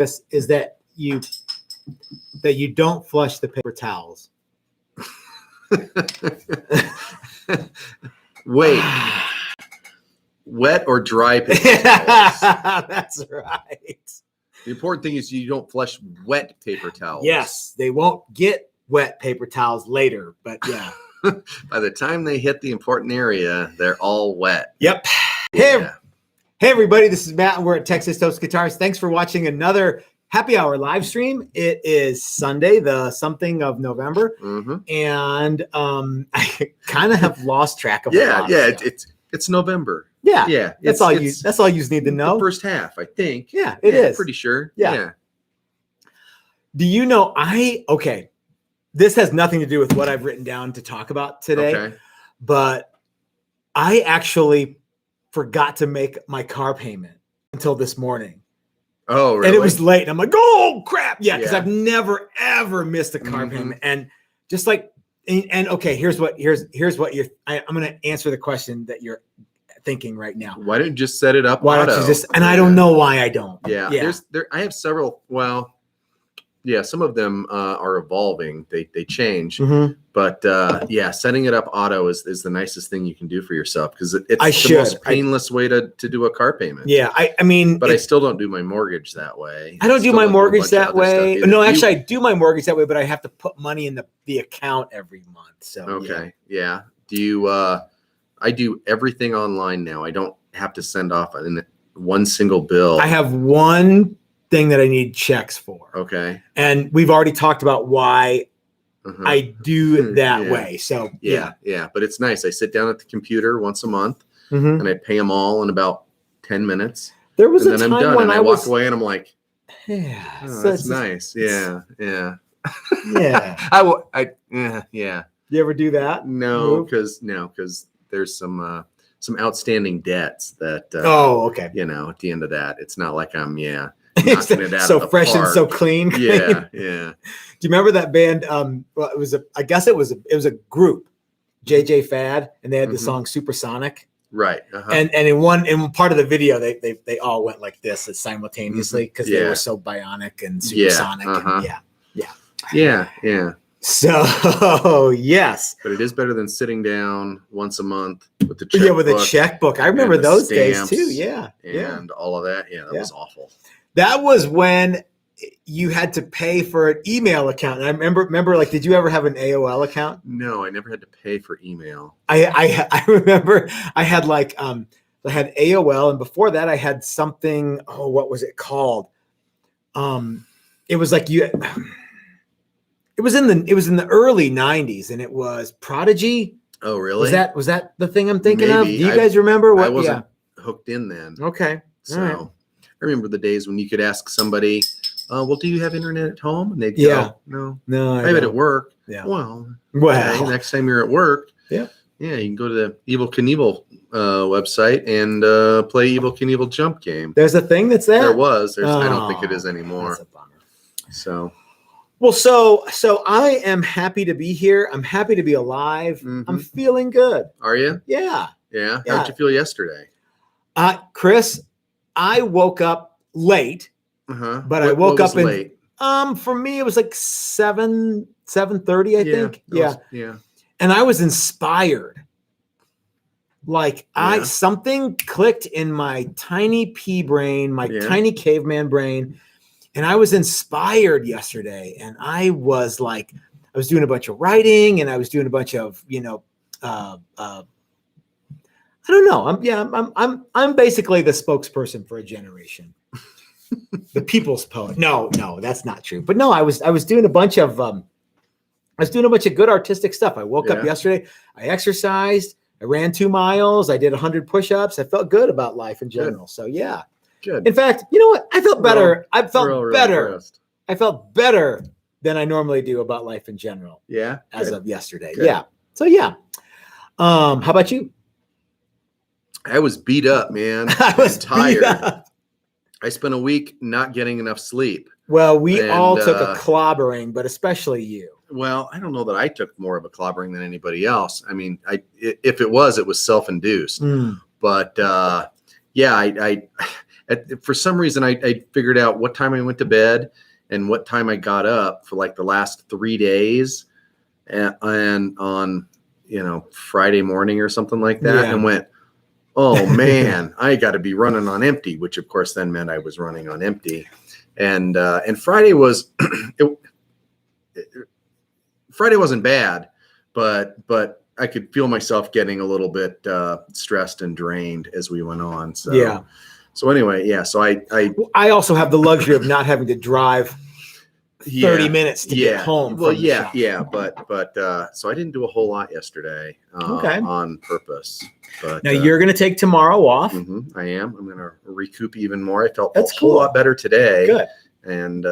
this is that you don't flush the paper towels. Wait. Wet or dry paper towels? That's right. The important thing is you don't flush wet paper towels. Yes, they won't get wet paper towels later, but yeah. By the time they hit the important area, they're all wet. Yep. Yeah. Hey, everybody, this is Matt, and we're at Texas Toast Guitars. Thanks for watching another Happy Hour live stream. It is Sunday, the something of November, and I kind of have lost track of it's November. Yeah. That's all you need to know. The first half, I think. Yeah, it is. Pretty sure. Yeah. Do you know this has nothing to do with what I've written down to talk about today, but I actually forgot to make my car payment until this morning. Oh, really? And it was late. And I'm like, oh crap. Yeah. Cause I've never, ever missed a car payment. And just like, and okay, here's what I'm going to answer the question that you're thinking right now. Why don't you just set it up? Why don't you just, and I don't know why I don't. Yeah. I have several, some of them are evolving. They change, but setting it up auto is the nicest thing you can do for yourself because it's the most painless way to do a car payment. Yeah, I mean, but I still don't do my mortgage that way. I don't do my mortgage that way. No, actually, I do my mortgage that way, but I have to put money in the account every month. So yeah. Do you? I do everything online now. I don't have to send off one single bill. I have one thing that I need checks for. Okay. And we've already talked about why I do it that way. So yeah. But it's nice. I sit down at the computer once a month and I pay them all in about 10 minutes. There was and a then time I'm done when and I walk away and I'm like, that's nice. Yeah. Yeah. Yeah. You ever do that? No, because there's some outstanding debts that at the end of that, it's not like I'm knocking it out so of the fresh park. And so clean. Yeah. Do you remember that band? It was a group, JJ Fad, and they had the song Supersonic. Right. And in one part of the video, they all went like this simultaneously because they were so bionic and supersonic. Yeah. So yes, but it is better than sitting down once a month with the checkbook. Yeah, with a checkbook. I remember those days too. Yeah, and all of that. Yeah, that was awful. That was when you had to pay for an email account. And I remember, like, did you ever have an AOL account? No, I never had to pay for email. I remember I had I had AOL, and before that I had something. Oh, what was it called? It was like It was in the early 90s, and it was Prodigy. Oh, really? Was that the thing I'm thinking of? Do Maybe. you guys remember what? I wasn't hooked in then. Okay. So I remember the days when you could ask somebody, well, do you have internet at home? And they'd go, no, I have it at work. Yeah. Well, okay, next time you're at work, you can go to the Evel Knievel website and play Evel Knievel jump game. There's a thing that's there? There was. I don't think it is anymore. That's a bummer. So. Well, so I am happy to be here. I'm happy to be alive. I'm feeling good. Are you? Yeah. Yeah. How'd you feel yesterday? Chris, I woke up late, but I woke up late. For me, it was like 7:30, I think. Yeah. And I was inspired. Something clicked in my tiny pea brain, my tiny caveman brain. And I was inspired yesterday, and I was doing a bunch of writing, and I was doing a bunch of, I don't know. I'm basically the spokesperson for a generation, the people's poet. No, that's not true. But no, I was doing a bunch of good artistic stuff. I woke up yesterday. I exercised. I ran 2 miles. I did 100 push-ups. I felt good about life in general. So yeah. Good. In fact, you know what? I felt better. I felt better. Impressed. I felt better than I normally do about life in general. Yeah. As of yesterday. Good. Yeah. So yeah. How about you? I was beat up, man. I was tired. beat up. I spent a week not getting enough sleep. Well, we all took a clobbering, but especially you. Well, I don't know that I took more of a clobbering than anybody else. I mean, if it was self-induced. But I for some reason, I figured out what time I went to bed and what time I got up for like the last 3 days, and on Friday morning or something like that, and went, oh man, I got to be running on empty, which of course then meant I was running on empty, and Friday was Friday wasn't bad, but I could feel myself getting a little bit stressed and drained as we went on. So yeah. So anyway, yeah. So I also have the luxury of not having to drive 30 minutes to get home. Well, yeah. But so I didn't do a whole lot yesterday on purpose. But now you're going to take tomorrow off. I am. I'm going to recoup even more. I felt a whole lot better today. Good. And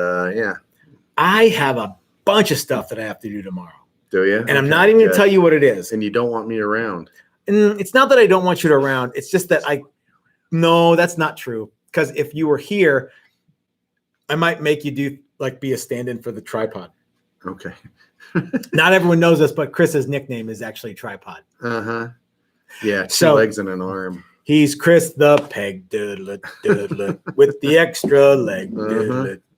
I have a bunch of stuff that I have to do tomorrow. Do you? And I'm not even going to tell you what it is. And you don't want me around. And it's not that I don't want you around. It's just that no, that's not true. Because if you were here, I might make you be a stand-in for the tripod. Okay. Not everyone knows this, but Chris's nickname is actually Tripod. Yeah, two legs and an arm. He's Chris the Peg Doodlet with the extra leg.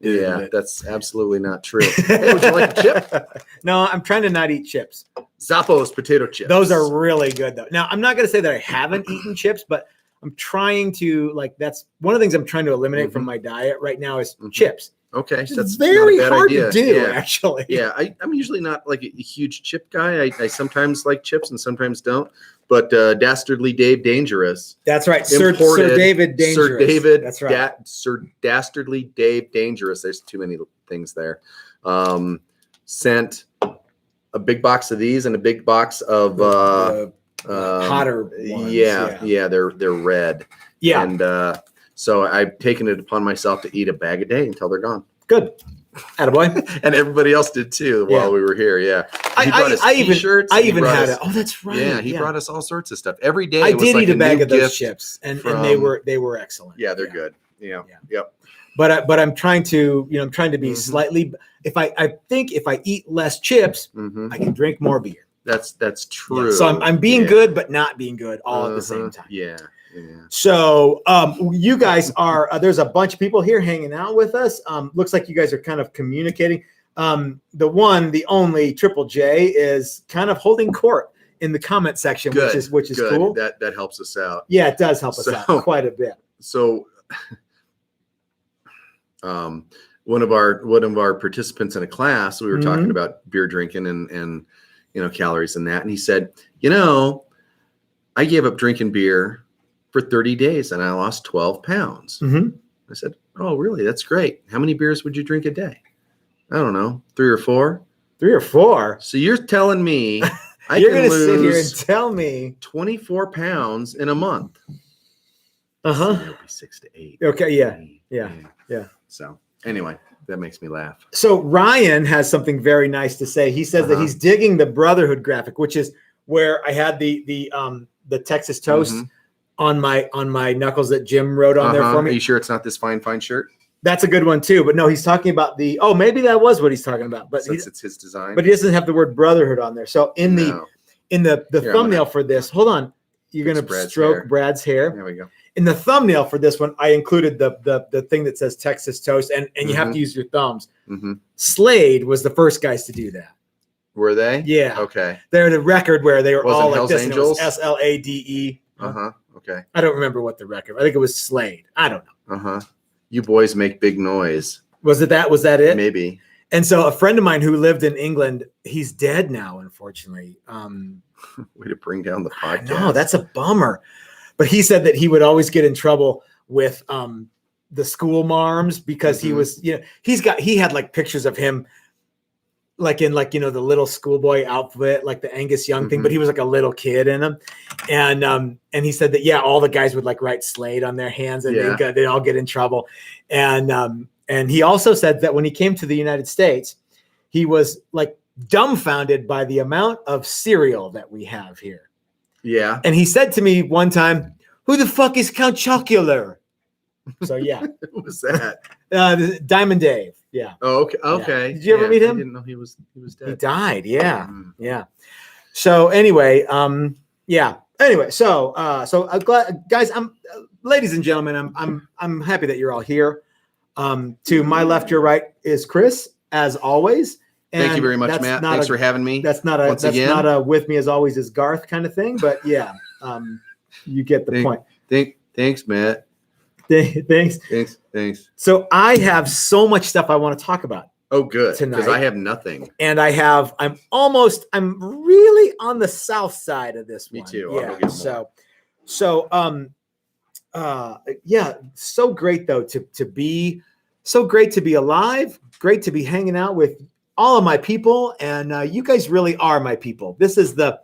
Yeah, that's absolutely not true. Hey, would you like a chip? No, I'm trying to not eat chips. Zappos potato chips. Those are really good, though. Now, I'm not going to say that I haven't eaten chips, but I'm trying to, that's one of the things I'm trying to eliminate from my diet right now is chips. Okay, that's very hard to do, actually. Yeah, I'm usually not like a huge chip guy. I sometimes like chips and sometimes don't. But Dastardly Dave Dangerous. That's right, Sir David Dangerous. Sir David. That's right. Sir Dastardly Dave Dangerous. There's too many things there. Sent a big box of these and a big box of hotter ones. Yeah, they're red. Yeah, and so I've taken it upon myself to eat a bag a day until they're gone. Good. Attaboy. And everybody else did too while we were here. Yeah. He brought us t-shirts. I even had it. Oh, that's right. Yeah, he brought us all sorts of stuff. Every day I did eat a bag of those chips and they were excellent. Yeah, they're good. Yeah. Yep. But I'm trying to, I'm trying to be slightly, I think if I eat less chips, I can drink more beer. That's true. Yeah. So I'm being good, but not being good all at the same time. Yeah. So you guys are there's a bunch of people here hanging out with us. Looks like you guys are kind of communicating. The only Triple J is kind of holding court in the comment section, which is good. cool. That helps us out. Yeah, it does help us out quite a bit. So one of our participants in a class, we were talking about beer drinking and calories and that, and he said, I gave up drinking beer for 30 days and I lost 12 pounds. I said, oh, really? That's great. How many beers would you drink a day? I don't know, 3 or 4. 3 or 4. So you're telling me you're going to sit here and tell me 24 pounds in a month. So it'll be 6 to 8. Okay. Yeah. So anyway, that makes me laugh. So Ryan has something very nice to say. He says that he's digging the Brotherhood graphic, which is where I had the Texas toast on my knuckles that Jim wrote on there for me. Are you sure it's not this fine shirt? That's a good one too. But no, he's talking about maybe that was what he's talking about. But since it's his design. But he doesn't have the word Brotherhood on there. So in the thumbnail for this, hold on. You're going to stroke Brad's hair. There we go. In the thumbnail for this one, I included the thing that says Texas toast, and you have to use your thumbs. Slade was the first guys to do that. Were they? Yeah. Okay. They're the record where they were all like Hell's this. Angels? SLADE. Okay. I don't remember what the record. I think it was Slade. I don't know. You boys make big noise. Was that it? Maybe. And so a friend of mine who lived in England, he's dead now, unfortunately. Way to bring down the podcast. No, that's a bummer. But he said that he would always get in trouble with the school marms because he was, he had like pictures of him like in the little schoolboy outfit, like the Angus Young thing, but he was like a little kid in them. And he said that, all the guys would like write Slade on their hands and they'd all get in trouble. And he also said that when he came to the United States, he was like dumbfounded by the amount of cereal that we have here. Yeah. And he said to me one time, who the fuck is Count Chocula? So yeah. What was that? Diamond Dave. Yeah. Oh, okay. Yeah. Did you ever meet him? I didn't know he was dead. He died. Yeah. Yeah. So anyway, Anyway, so I'm glad, guys. ladies and gentlemen, I'm happy that you're all here. To my left, your right is Chris, as always. And thank you very much, Matt. Thanks for having me. That's not a with me as always is Garth kind of thing, but yeah, you get the point. Thanks, Matt. Thanks. So I have so much stuff I want to talk about. Oh, good. Tonight. Because I have nothing. And I'm really on the south side of this one. Me too. Yeah. Yeah. So great though to be alive. Great to be hanging out with all of my people, and you guys really are my people. This is the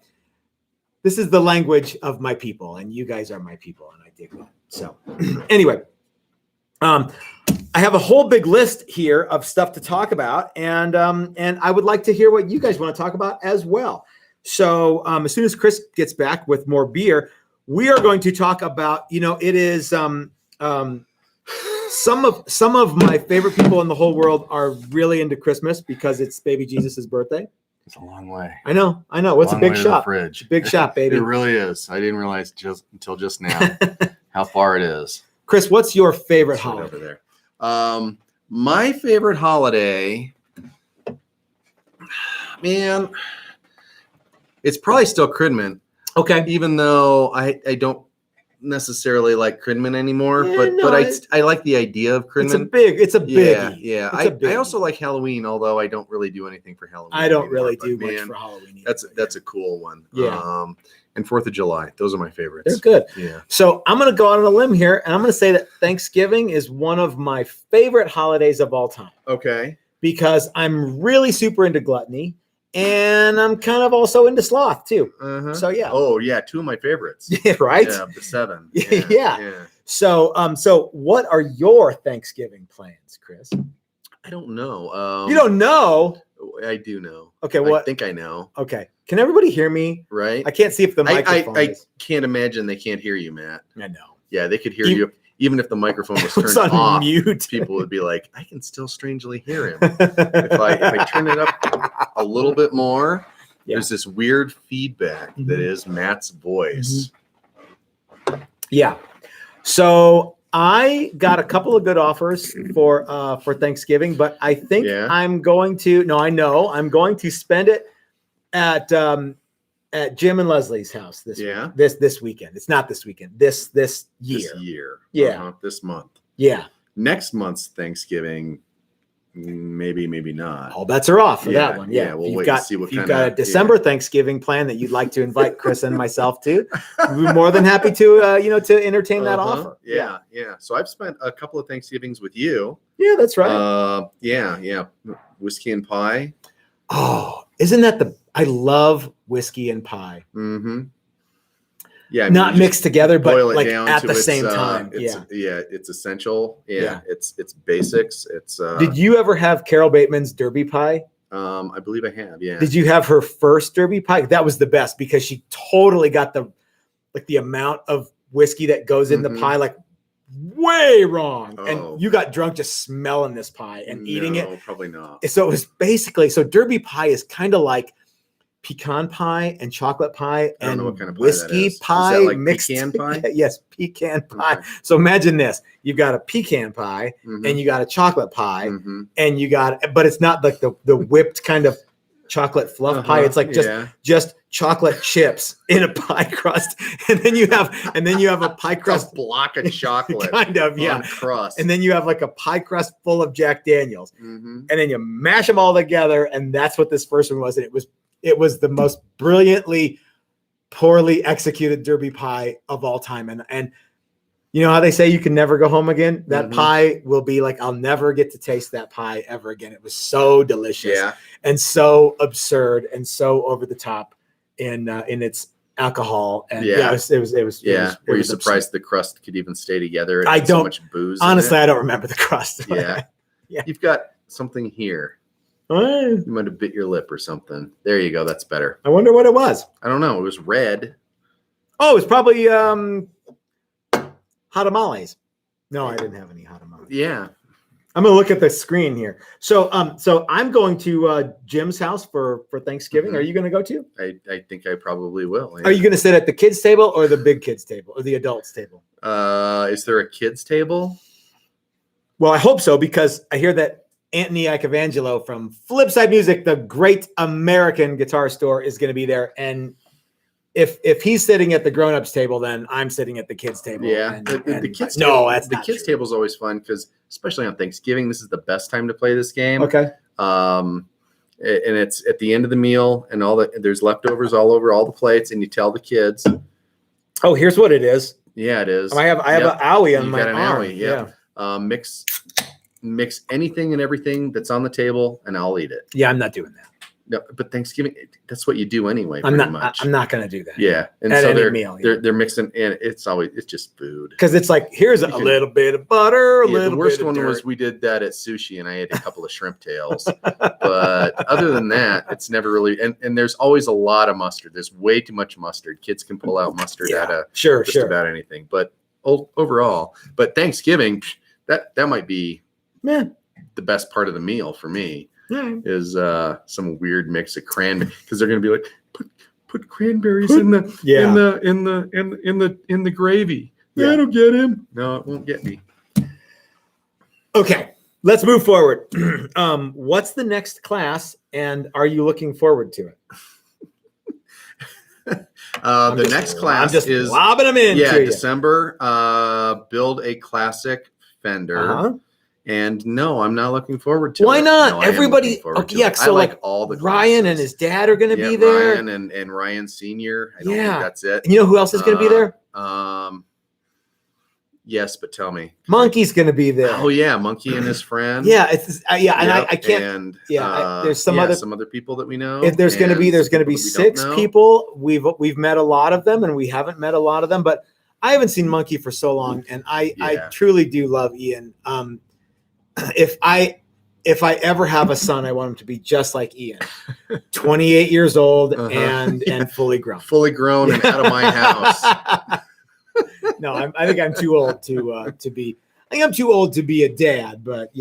language of my people, and you guys are my people, and I dig that. So anyway, I have a whole big list here of stuff to talk about, and I would like to hear what you guys want to talk about as well. So as soon as Chris gets back with more beer, we are going to talk about, it is some of my favorite people in the whole world are really into Christmas because it's baby Jesus's birthday. It's a long way. I know. It's a big shop. Fridge. Big shop, baby. It really is. I didn't realize until just now how far it is. Chris, what's your favorite holiday? Over there. My favorite holiday, man, it's probably still Cridman. Okay. Even though I don't necessarily like Cridman anymore, but I like the idea of Cridman. It's a biggie. Yeah. I also like Halloween, although I don't really do anything for Halloween. I don't really do much for Halloween either. That's a cool one. Yeah. And 4th of July. Those are my favorites. They're good. Yeah. So I'm going to go out on a limb here, and I'm going to say that Thanksgiving is one of my favorite holidays of all time. Okay. Because I'm really super into gluttony, and I'm kind of also into sloth too. Uh-huh. So yeah. Oh yeah, 2 of my favorites. Yeah, right? Yeah, the 7. Yeah. So what are your Thanksgiving plans, Chris? I don't know. You don't know? I do know. Okay, what? I think I know. Okay. Can everybody hear me? Right. I can't see if the microphone I can't imagine they can't hear you, Matt. I know. Yeah, they could hear you. Even if the microphone was turned on off, mute. People would be like, I can still strangely hear him. if I turn it up a little bit more, there's this weird feedback that is Matt's voice. Yeah. So I got a couple of good offers for Thanksgiving, but I think I'm going to spend it at Jim and Leslie's house this weekend. It's not this weekend. This year. This year. Yeah. This month. Yeah. Next month's Thanksgiving, maybe not. All bets are off for that one. Yeah. We'll wait and see what you've got a December Thanksgiving plan that you'd like to invite Chris and myself to, we'd be more than happy to to entertain that offer. Yeah. So I've spent a couple of Thanksgivings with you. Yeah, that's right. Yeah. Whiskey and pie. Oh, isn't that I love whiskey and pie. Mm-hmm. Yeah, not mixed together, but like at the same time. It's essential. Yeah. It's basics. It's. Did you ever have Carol Bateman's Derby pie? I believe I have. Yeah. Did you have her first Derby pie? That was the best because she totally got the amount of whiskey that goes in the pie way wrong, and you got drunk just smelling this pie and eating it. Probably not. So it was basically Derby pie is kind of like pecan pie and chocolate pie and kind of whiskey pie like mixed. Pecan pie? Yes, pecan pie. Okay. So imagine this: you've got a pecan pie and you got a chocolate pie, and you got, but it's not like the whipped kind of chocolate fluff pie. It's like just chocolate chips in a pie crust, and then you have a pie crust, a block of chocolate, kind of crust, and then you have like a pie crust full of Jack Daniels, and then you mash them all together, and that's what this first one was. And it was the most brilliantly, poorly executed Derby pie of all time, and you know how they say you can never go home again? That pie will be like, I'll never get to taste that pie ever again. It was so delicious and so absurd and so over the top in its alcohol. And it was. Were you surprised the crust could even stay together? I don't. So much booze. Honestly, I don't remember the crust. Yeah. You've got something here. You might have bit your lip or something. There you go. That's better. I wonder what it was. I don't know. It was red. Oh, it was probably hot tamales. No, I didn't have any hot tamales. Yeah. I'm gonna look at the screen here. So I'm going to Jim's house for Thanksgiving. Are you gonna go too? I think I probably will. Yeah. Are you gonna sit at the kids' table or the big kids' table or the adults' table? Is there a kids table? Well, I hope so, because I hear that Anthony Iacovangelo from Flipside Music, the great American guitar store, is going to be there. And if he's sitting at the grown-ups table, then I'm sitting at the kids table. Yeah, the kids no, table, that's the not kids true. table is always fun because, especially on Thanksgiving, this is the best time to play this game. Okay. And it's at the end of the meal, and there's leftovers all over all the plates, and you tell the kids. Oh, here's what it is. Yeah, it is. I have an owie on my got an arm. owie, yeah. Mix anything and everything that's on the table, and I'll eat it. Yeah, I'm not doing that. No, but Thanksgiving, that's what you do anyway. I'm pretty much. I'm not going to do that. Yeah, and at so any they're meal, they're mixing, and it's just food. Because it's like, here's a little bit of butter, a little The worst bit of one dirt. was we did that at sushi, and I ate a couple of shrimp tails. But other than that, it's never really. And there's always a lot of mustard. There's way too much mustard. Kids can pull out mustard out of just about anything. But overall, Thanksgiving, that might be the best part of the meal for me. Is some weird mix of cranberry, because they're going to be like, put cranberries in the gravy. Yeah. That'll get him. No, it won't get me. Okay, let's move forward. What's the next class, and are you looking forward to it? The next class is lobbing them in. December. Build a classic Fender. Uh-huh. And no, I'm not looking forward to it. Why not? No, Everybody. Okay, yeah. So like all the Ryan classes. and his dad are going to be there. Ryan and Ryan Senior. I don't think that's it. And you know who else is going to be there? Yes, but tell me. Monkey's going to be there. Oh yeah, Monkey and his friend. Yeah, and I can't. And there's some other people that we know. If there's going to be 6 people. We've met a lot of them, and we haven't met a lot of them. But I haven't seen Monkey for so long, and I truly do love Ian. If I ever have a son, I want him to be just like Ian, 28 years old and fully grown. Fully grown and out of my house. No, I think I'm too old to be. I think I'm too old to be a dad, but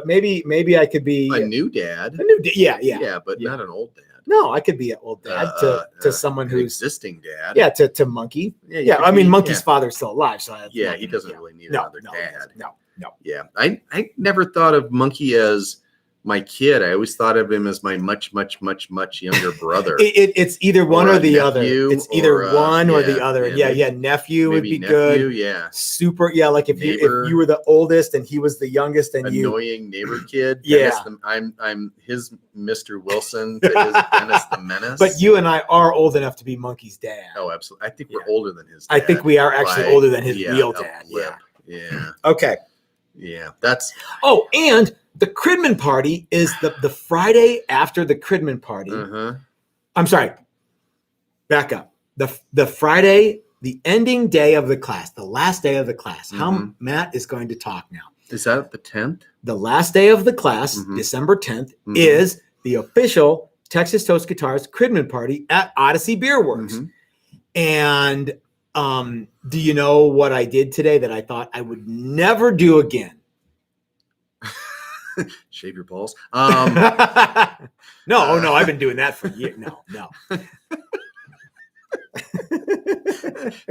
maybe I could be a new dad. Yeah, but not an old dad. No, I could be an old dad to someone who's existing dad. Yeah, to Monkey. Yeah, I mean, Monkey's father's still alive, so he doesn't really need another dad. No. Yeah, I never thought of Monkey as my kid. I always thought of him as my much younger brother. It's either one or the other. It's either one or the other. Yeah, nephew would be good. Yeah, super. Yeah, like if you were the oldest and he was the youngest, and annoying neighbor kid. Yeah, I'm his Mr. Wilson to his Dennis the Menace. But you and I are old enough to be Monkey's dad. Oh, absolutely. I think we're older than his dad. I think we are actually older than his real dad. Yeah. Okay. Yeah, that's. Oh, and the Cridman party is the Friday after the Cridman party. I'm sorry. Back up. The Friday, the ending day of the class, the last day of the class. How Matt is going to talk now. Is that the 10th? The last day of the class, December 10th, is the official Texas Toast Guitars Cridman party at Odyssey Beer Works. And do you know what I did today that I thought I would never do again? Shave your balls. No, I've been doing that for years. No.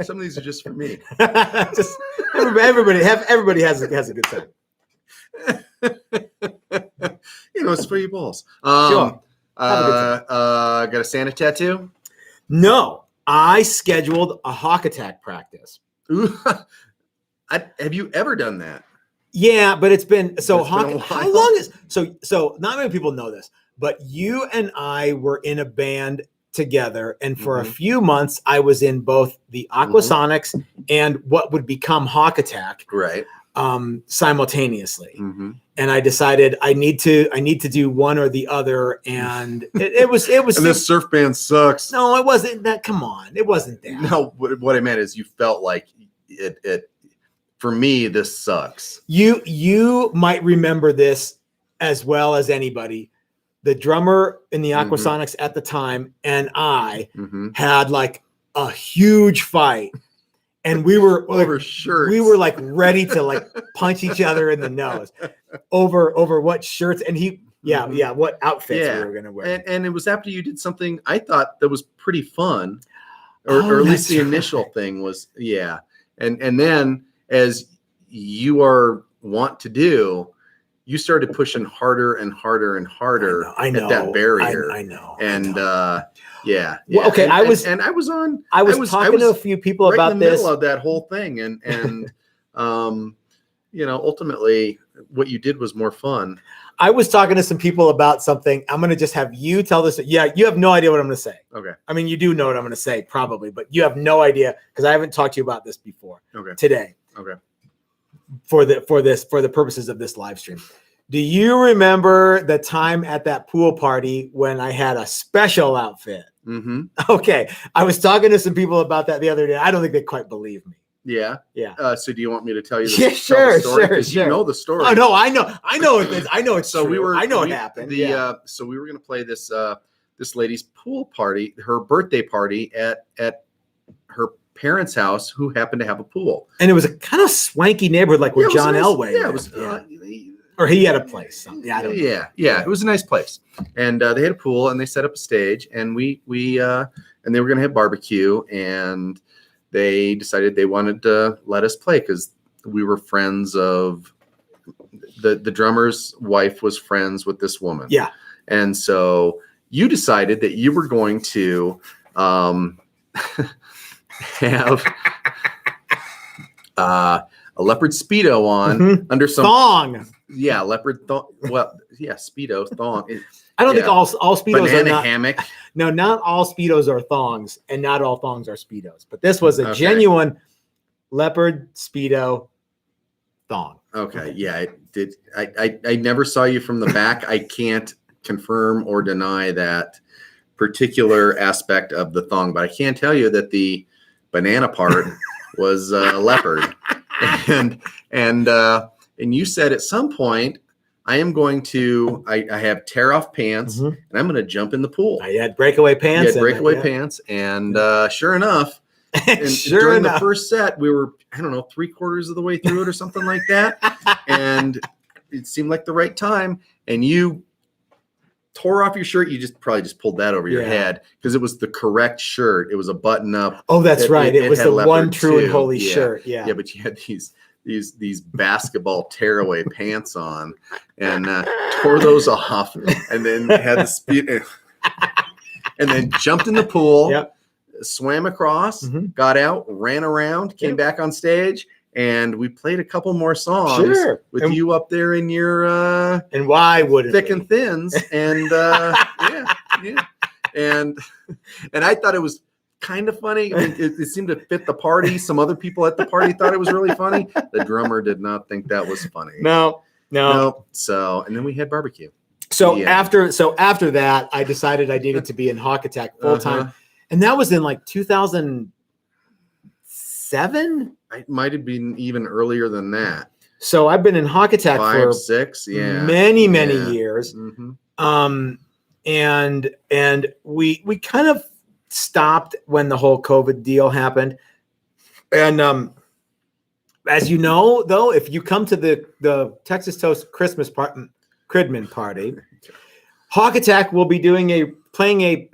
Some of these are just for me. Just everybody has a good time. It's for your balls. Sure. Got a Santa tattoo? No, I scheduled a Hawk Attack practice. Have you ever done that? Yeah, but it's been so been how long is so not many people know this, but you and I were in a band together, and for a few months I was in both the Aquasonics and what would become Hawk Attack simultaneously. And I decided I need to do one or the other, and it was and this surf band sucks. No, it wasn't that. Come on, it wasn't that. No, what I meant is you felt like it for me, this sucks. You might remember this as well as anybody. The drummer in the Aquasonics at the time and I had like a huge fight, and we were over shirts. We were like ready to like punch each other in the nose over what shirts, and what outfits we were gonna wear. And it was after you did something I thought that was pretty fun, or at least the initial thing was and then as you are want to do, you started pushing harder and harder and harder I know, at that barrier. I know. And yeah. Well, okay, and, I was talking to a few people right about in the this. middle of that whole thing, and ultimately, what you did was more fun. I was talking to some people about something. I'm going to just have you tell this. Yeah, you have no idea what I'm going to say. Okay. I mean, you do know what I'm going to say probably, but you have no idea because I haven't talked to you about this before. Okay. Today. Okay. For the purposes of this live stream. Do you remember the time at that pool party when I had a special outfit? Mm-hmm. Okay. I was talking to some people about that the other day. I don't think they quite believe me. Yeah. Yeah. So do you want me to tell you the story? Sure. You know the story. Oh no, I know it's so true. I know it happened. So we were going to play this lady's pool party, her birthday party at her parents' house, who happened to have a pool. And it was a kind of swanky neighborhood, like where John Elway. Yeah, it was. Or he had a place. Yeah, it was a nice place. And they had a pool, and they set up a stage, and we and they were going to have barbecue, and they decided they wanted to let us play because we were friends of the drummer's wife was friends with this woman. Yeah. And so you decided that you were going to have a leopard Speedo on under some thong. Yeah, leopard thong. Well, yeah, Speedo thong. I don't think all Speedos banana are not, hammock. No, not all Speedos are thongs, and not all thongs are Speedos. But this was a genuine leopard Speedo thong. Okay, yeah, it did. I never saw you from the back. I can't confirm or deny that particular aspect of the thong, but I can tell you that the banana part was leopard, and you said at some point, I am going to, I have tear off pants and I'm going to jump in the pool. I had breakaway pants. Pants. And sure enough, during the first set, we were, I don't know, 3/4 of the way through it or something like that. And it seemed like the right time. And you tore off your shirt. You probably pulled that over your head because it was the correct shirt. It was a button up. Oh, that's right. It was the one true and holy shirt. Yeah. Yeah, but you had these basketball tearaway pants on and tore those off and then had the speed and then jumped in the pool, swam across, got out, ran around, came back on stage, and we played a couple more songs with you up there in your and why wouldn't thick and thins and and I thought it was kind of funny. I mean, it seemed to fit the party. Some other people at the party thought it was really funny. The drummer did not think that was funny. No. So, and then we had barbecue. So after that, I decided I needed to be in Hawk Attack full time, and that was in like 2007. It might have been even earlier than that. So I've been in Hawk Attack for 6, many years. And we kind of stopped when the whole COVID deal happened. And as you know, though, if you come to the Texas Toast Christmas Cridman party, Hawk Attack will be playing a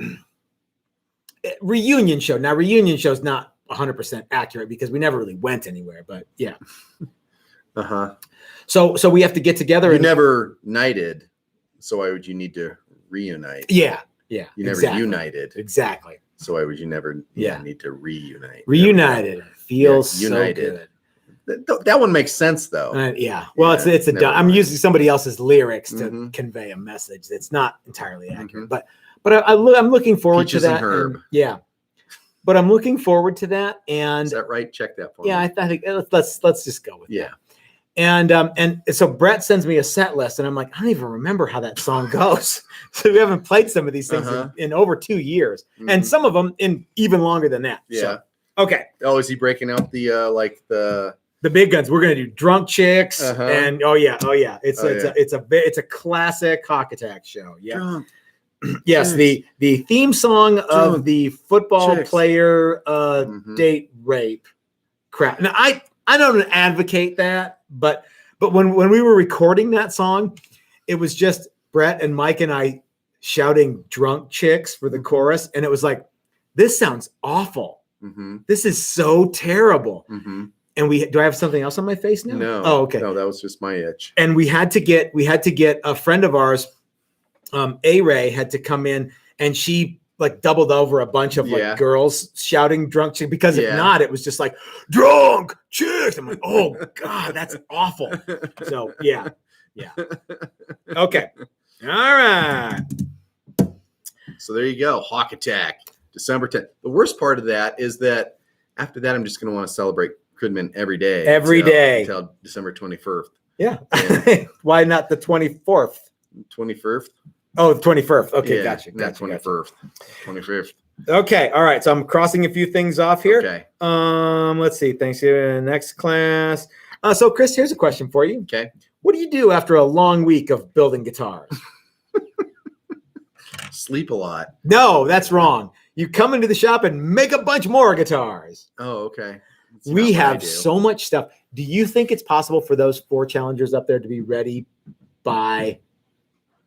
reunion show. Now, reunion show's not 100% accurate because we never really went anywhere, but yeah. So we have to get together. You never knighted, so why would you need to reunite? Yeah. You never united. Exactly. So why would you never need to reunite? Reunited feels united. So good. That one makes sense though. Well, it's I'm using somebody else's lyrics to convey a message that's not entirely accurate, but I'm looking forward to that. But I'm looking forward to that. And is that right? Check that for me. Yeah, I think let's just go with that. And so Brett sends me a set list, and I'm like, I don't even remember how that song goes. So we haven't played some of these things in over 2 years, and some of them in even longer than that. Yeah. So, okay. Oh, is he breaking out the big guns? We're gonna do Drunk Chicks, and it's a classic Hawk Attack show. Yeah. Drunk. Yes, the theme song of the football player date rape crap. Now I don't advocate that, but when we were recording that song, it was just Brett and Mike and I shouting Drunk Chicks for the chorus, and it was like, this sounds awful. This is so terrible. and do I have something else on my face now? No. Oh, okay. No, that was just my itch. And we had to get a friend of ours, A-Ray, had to come in, and she like doubled over a bunch of like girls shouting drunk chicks, because if not, it was just like drunk chicks. I'm like, oh God, that's awful. So yeah. Okay. All right. So there you go. Hawk Attack, December 10th. The worst part of that is that after that, I'm just going to want to celebrate Goodman every day. Until December 21st. Yeah. Why not the 24th? 21st? Oh, the 21st. Okay, gotcha. Not 21st. 25th. Okay. All right. So I'm crossing a few things off here. Okay. Let's see. Thanksgiving, next class. So Chris, here's a question for you. Okay. What do you do after a long week of building guitars? Sleep a lot. No, that's wrong. You come into the shop and make a bunch more guitars. Oh, okay. We have so much stuff. Do you think it's possible for those 4 challengers up there to be ready by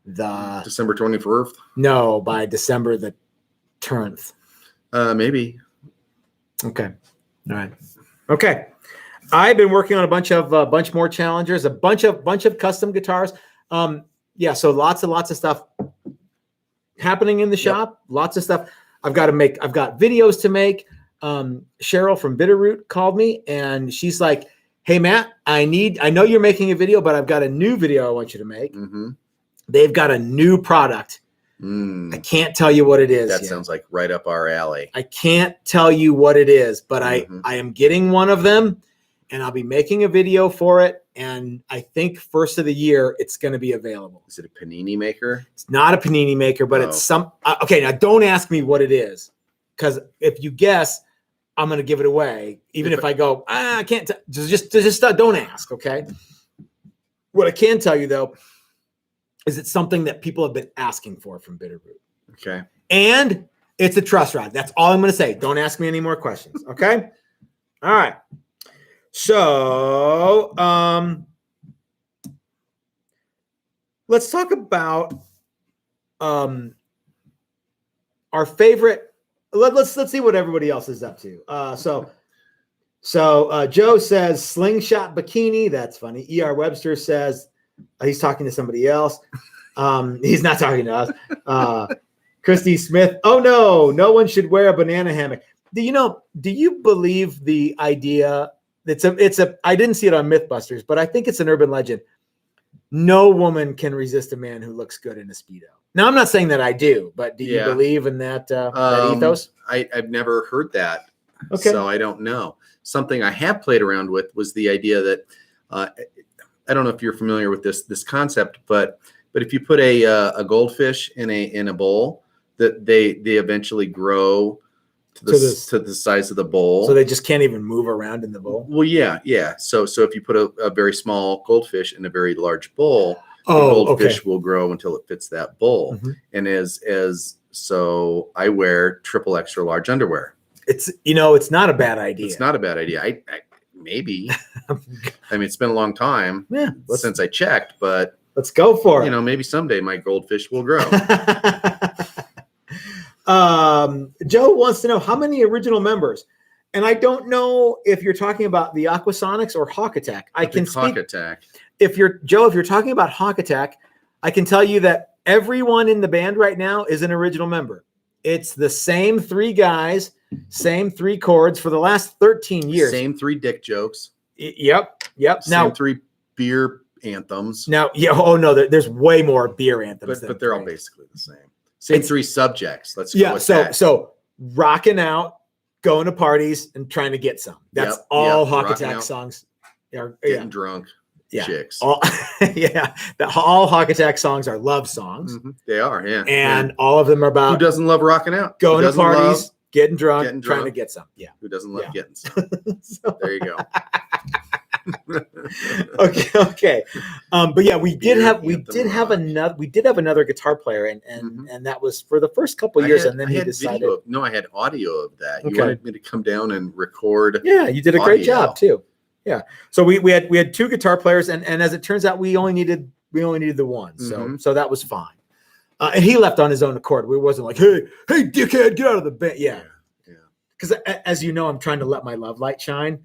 the December 21st? No, by December the 10th. Maybe. Okay. All right. Okay. I've been working on a bunch more challengers, a bunch of custom guitars. So lots of stuff happening in the shop. Lots of stuff. I've got videos to make. Cheryl from Bitterroot called me and she's like, "Hey Matt, I know you're making a video, but I've got a new video I want you to make." Mm-hmm. They've got a new product. I can't tell you what it is. That sounds like right up our alley. I can't tell you what it is, but I am getting one of them and I'll be making a video for it. And I think first of the year, it's going to be available. Is it a panini maker? It's not a panini maker, but it's some. Okay, now don't ask me what it is, because if you guess, I'm going to give it away. Even if I go, I can't. Just don't ask. Okay. What I can tell you though is it's something that people have been asking for from Bitterroot. Okay. And it's a truss rod. That's all I'm going to say. Don't ask me any more questions. Okay. All right. So let's talk about our favorite. Let's see what everybody else is up to. So Joe says slingshot bikini. That's funny. E.R. Webster says he's talking to somebody else. He's not talking to us. Christy Smith. Oh no one should wear a banana hammock. Do you believe the idea? I didn't see it on Mythbusters, but I think it's an urban legend. No woman can resist a man who looks good in a Speedo. Now, I'm not saying that I do, but do you believe in that ethos? I've never heard that. Okay. So I don't know. Something I have played around with was the idea that I don't know if you're familiar with this concept, but if you put a goldfish in a bowl, that they eventually grow to the size of the bowl. So they just can't even move around in the bowl? Well, yeah. So if you put a very small goldfish in a very large bowl, the goldfish will grow until it fits that bowl. Mm-hmm. And so I wear triple extra large underwear. It's not a bad idea. It's not a bad idea. I maybe. I mean, it's been a long time since I checked, but let's go for it. Maybe someday my goldfish will grow. Joe wants to know how many original members, and I don't know if you're talking about the Aquasonics or Hawk Attack. I can speak. Hawk Attack. If you're talking about Hawk Attack, I can tell you that everyone in the band right now is an original member. It's the same 3 guys, same 3 chords for the last 13 years. Same 3 dick jokes. Yep. Same 3 beer anthems. Now, there's way more beer anthems, but they're all basically the same. Same 3 subjects. Let's go with that. So rocking out, going to parties, and trying to get some. That's all Hawk Attack songs. Getting drunk. Chicks. All Hawk Attack songs are love songs. Mm-hmm. They are, yeah. And all of them are about who doesn't love rocking out? Going to parties, getting drunk, trying to get some. Yeah. Who doesn't love getting some? There you go. Okay. But yeah, we did have another guitar player, and that was for the first couple of years, and then he decided. I had audio of that. You wanted me to come down and record. Yeah, you did a great job too. Yeah. So we had 2 guitar players, and as it turns out, we only needed the one. So that was fine. And he left on his own accord. We wasn't like, hey, dickhead, get out of the band. Yeah. Because as you know, I'm trying to let my love light shine.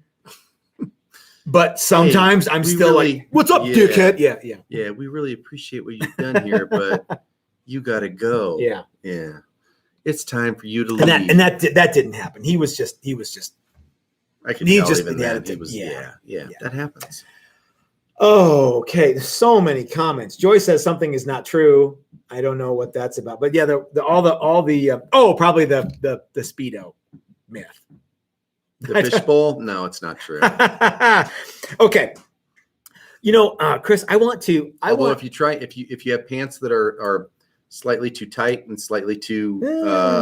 But sometimes I'm still really, like, what's up, dickhead? Yeah. Yeah, we really appreciate what you've done here, but you got to go. Yeah. Yeah. It's time for you to leave. And that didn't happen. He was just. I can tell even then. He was, yeah, that happens. Oh, okay. There's so many comments. Joy says something is not true. I don't know what that's about, but yeah, probably the Speedo myth. The fishbowl? No, it's not true. Okay. Chris, Although if you have pants that are slightly too tight and slightly too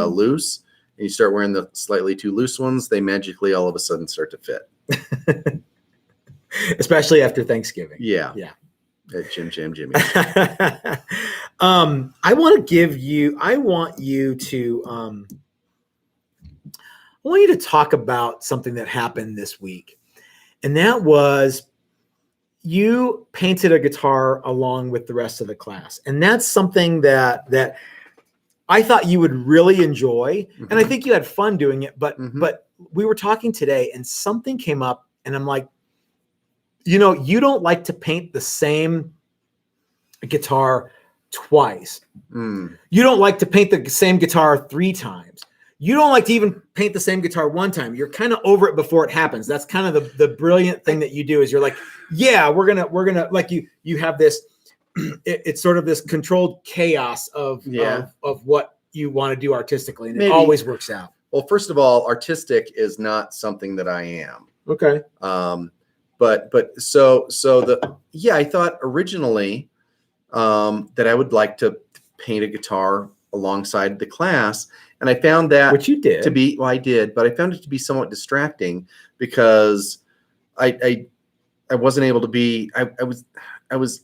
loose, and you start wearing the slightly too loose ones, they magically all of a sudden start to fit. Especially after Thanksgiving. Yeah. Jim Jimmy. I want you to talk about something that happened this week. And that was you painted a guitar along with the rest of the class. And that's something that I thought you would really enjoy. Mm-hmm. And I think you had fun doing it, but we were talking today and something came up and I'm like, you don't like to paint the same guitar twice. You don't like to paint the same guitar 3 times. You don't like to even paint the same guitar 1 time. You're kind of over it before it happens. That's kind of the brilliant thing that you do is you're like, yeah, we're gonna like you have this. It's sort of this controlled chaos of what you want to do artistically, and it always works out. Well, first of all, artistic is not something that I am. Okay. I thought originally that I would like to paint a guitar alongside the class. And I found that which you did I did, but I found it to be somewhat distracting because I wasn't able to be, I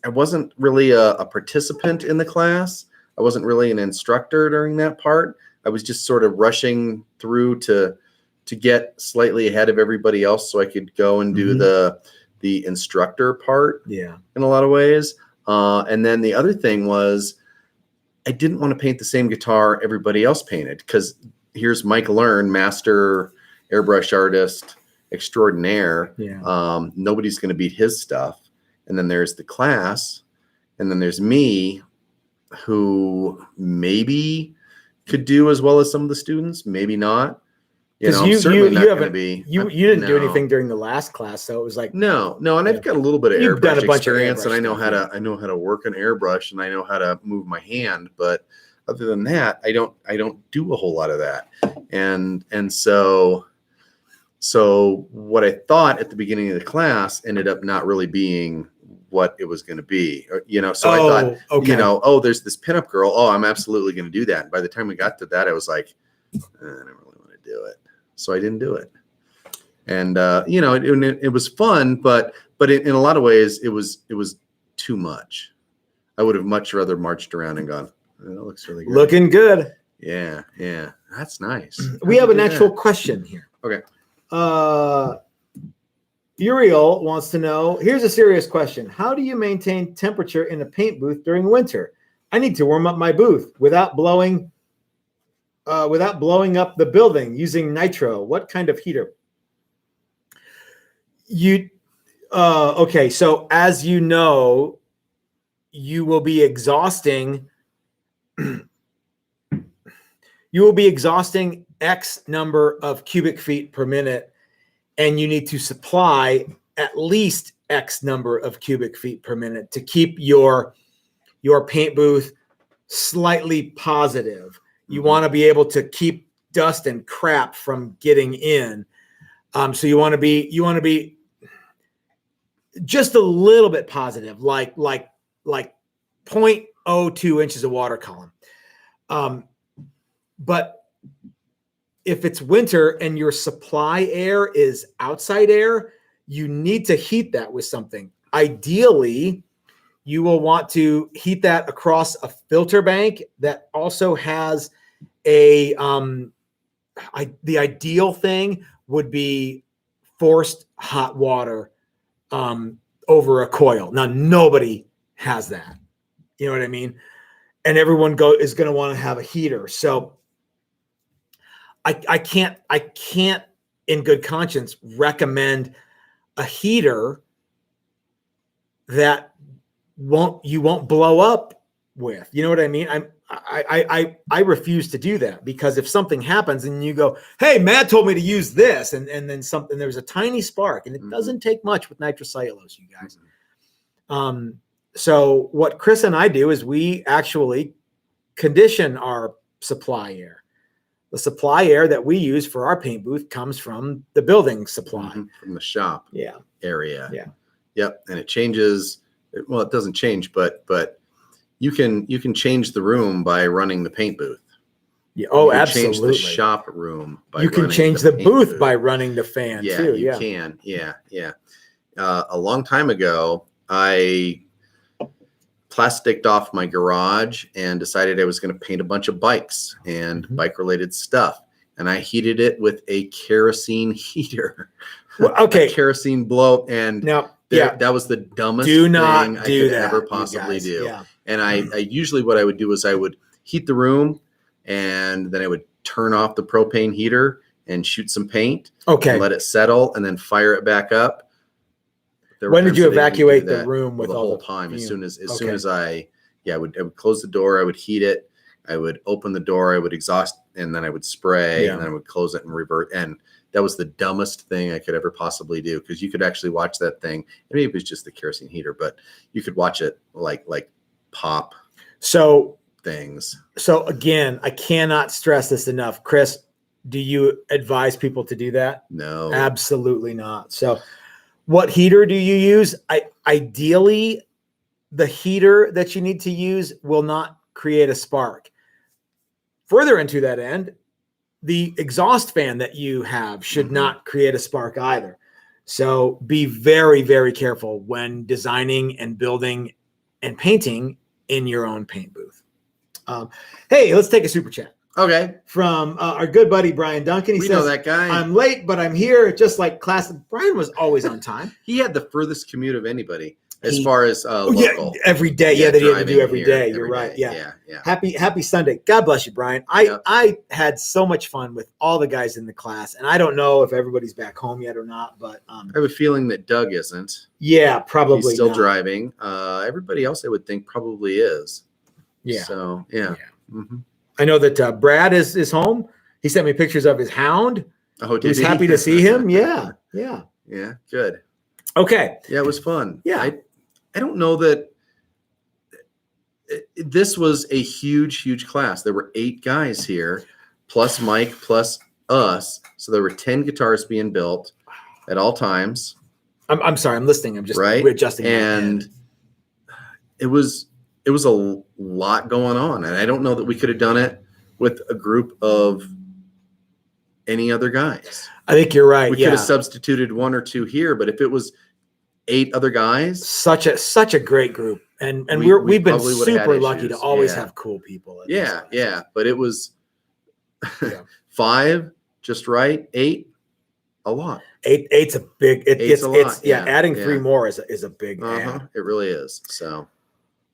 wasn't really a participant in the class. I wasn't really an instructor during that part. I was just sort of rushing through to get slightly ahead of everybody else so I could go and do the instructor part in a lot of ways. And then the other thing was I didn't want to paint the same guitar everybody else painted because here's Mike Learn, master airbrush artist extraordinaire. Nobody's going to beat his stuff. And then there's the class. And then there's me who maybe could do as well as some of the students, maybe not. Because you didn't do anything during the last class, so it was like no, and I've got a little bit of airbrush experience, and I know how to work an airbrush, and I know how to move my hand. But other than that, I don't do a whole lot of that. And so what I thought at the beginning of the class ended up not really being what it was going to be. So I thought, there's this pinup girl. Oh, I'm absolutely going to do that. And by the time we got to that, I was like, I don't really want to do it. So I didn't do it. And, it was fun, but in a lot of ways it was too much. I would have much rather marched around and gone, that looks really good. Looking good. Yeah. That's nice. We have an actual question here. Okay. Uriel wants to know, here's a serious question. How do you maintain temperature in a paint booth during winter? I need to warm up my booth without blowing up the building using nitro. What kind of heater? Okay. So as you know, you will be exhausting X number of cubic feet per minute, and you need to supply at least X number of cubic feet per minute to keep your paint booth slightly positive. You want to be able to keep dust and crap from getting in. So you want to be just a little bit positive, like 0.02 inches of water column. But if it's winter and your supply air is outside air, you need to heat that with something. Ideally, you will want to heat that across a filter bank that also has the ideal thing would be forced hot water over a coil. Now, nobody has that. You know what I mean? And everyone is going to want to have a heater. So I can't in good conscience recommend a heater that you won't blow up with. You know what I mean? I refuse to do that, because if something happens and you go, hey, Matt told me to use this, and then there's a tiny spark, and it doesn't take much with nitrocellulose, you guys. So what Chris and I do is we actually condition our supply air. The supply air that we use for our paint booth comes from the building supply. From the shop area. Yeah. Yep. And it changes. Well, it doesn't change, but you can change the room by running the paint booth. Yeah. Oh, absolutely. Change the shop room by you can change the booth by running the fan too. You can. Yeah. A long time ago, I plasticed off my garage and decided I was going to paint a bunch of bikes and bike related stuff. And I heated it with a kerosene heater. Well, okay. A kerosene blow. And now, that was the dumbest thing I could ever possibly do. Yeah. And I usually, what I would do is I would heat the room, and then I would turn off the propane heater and shoot some paint. Okay. And let it settle, and then fire it back up. When did you evacuate the room with the all whole time? As soon as I would close the door, I would heat it, I would open the door, I would exhaust, and then I would spray, and then I would close it and revert. And that was the dumbest thing I could ever possibly do, because you could actually watch that thing. Maybe it was just the kerosene heater, but you could watch it like pop. So things. So again, I cannot stress this enough, Chris. Do you advise people to do that? No, absolutely not. So what heater do you use? Ideally, the heater that you need to use will not create a spark. Further into that end, the exhaust fan that you have should not create a spark either. So be very, very careful when designing and building and painting in your own paint booth. Hey, let's take a super chat. Okay. From our good buddy, Brian Duncan. He says, know that guy. I'm late, but I'm here, just like class. Brian was always on time. He had the furthest commute of anybody as far as local. Yeah, every day. Yeah, that he had to do every day. You're right. Yeah. Happy Sunday. God bless you, Brian. I had so much fun with all the guys in the class, and I don't know if everybody's back home yet or not, but I have a feeling that Doug isn't. Yeah, probably He's still driving. Everybody else, I would think, probably is. Yeah. So, yeah. Mm-hmm. I know that Brad is home. He sent me pictures of his hound. Oh, did He's he? happy to see him. Yeah. Yeah, good. Okay. Yeah, it was fun. Yeah. I don't know that this was a huge class. There were 8 guys here, plus Mike, plus us. So there were 10 guitars being built at all times. I'm sorry. I'm listening. I'm just adjusting. And it was a lot going on. And I don't know that we could have done it with a group of any other guys. I think you're right. We could have substituted 1 or 2 here, but if it was 8 other guys, such a great group. And we've been super lucky to always have cool people. Yeah. But it was 5 just right, 8 a lot. 8's a big. It's a lot. Adding 3 more is a big. Add. It really is. So.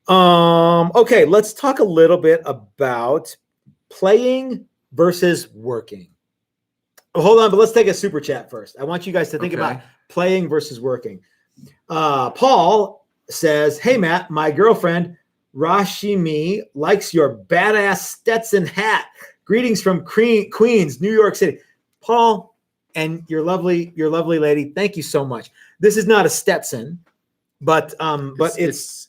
Okay, let's talk a little bit about playing versus working. Hold on, but let's take a super chat first. I want you guys to think about playing versus working. Paul says, "Hey Matt, my girlfriend Rashimi likes your badass Stetson hat. Greetings from Queens, New York City." Paul and your lovely lady, thank you so much. This is not a Stetson, but it's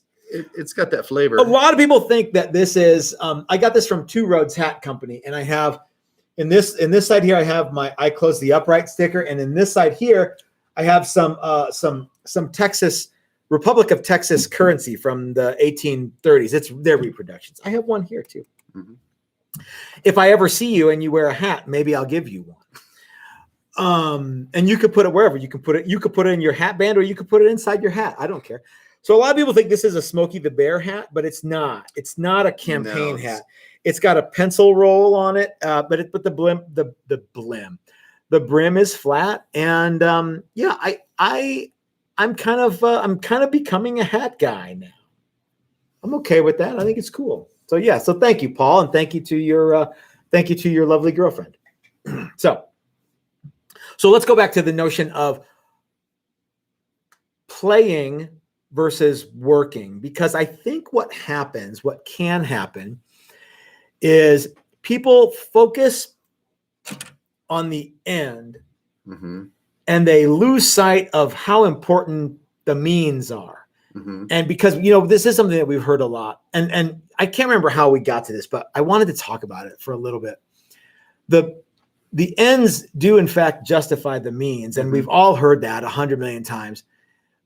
got that flavor. A lot of people think that this is. I got this from Two Roads Hat Company, and I have in this side here I have my "I close the upright" sticker, and in this side here I have some Texas Republic of Texas currency from the 1830s. It's their reproductions. I have one here too. Mm-hmm. If I ever see you and you wear a hat, maybe I'll give you one. And you could put it wherever. You could put it in your hat band, or you could put it inside your hat. I don't care. So a lot of people think this is a Smokey the Bear hat, but it's not. It's not a campaign hat. It's got a pencil roll on it, but the brim is flat, and I'm kind of becoming a hat guy now. I'm okay with that. I think it's cool. So yeah. So thank you, Paul, and thank you to your lovely girlfriend. So let's go back to the notion of playing versus working, because I think what can happen is people focus on the end and they lose sight of how important the means are. And because, this is something that we've heard a lot, and I can't remember how we got to this, but I wanted to talk about it for a little bit. The ends do in fact justify the means. And we've all heard that 100 million times.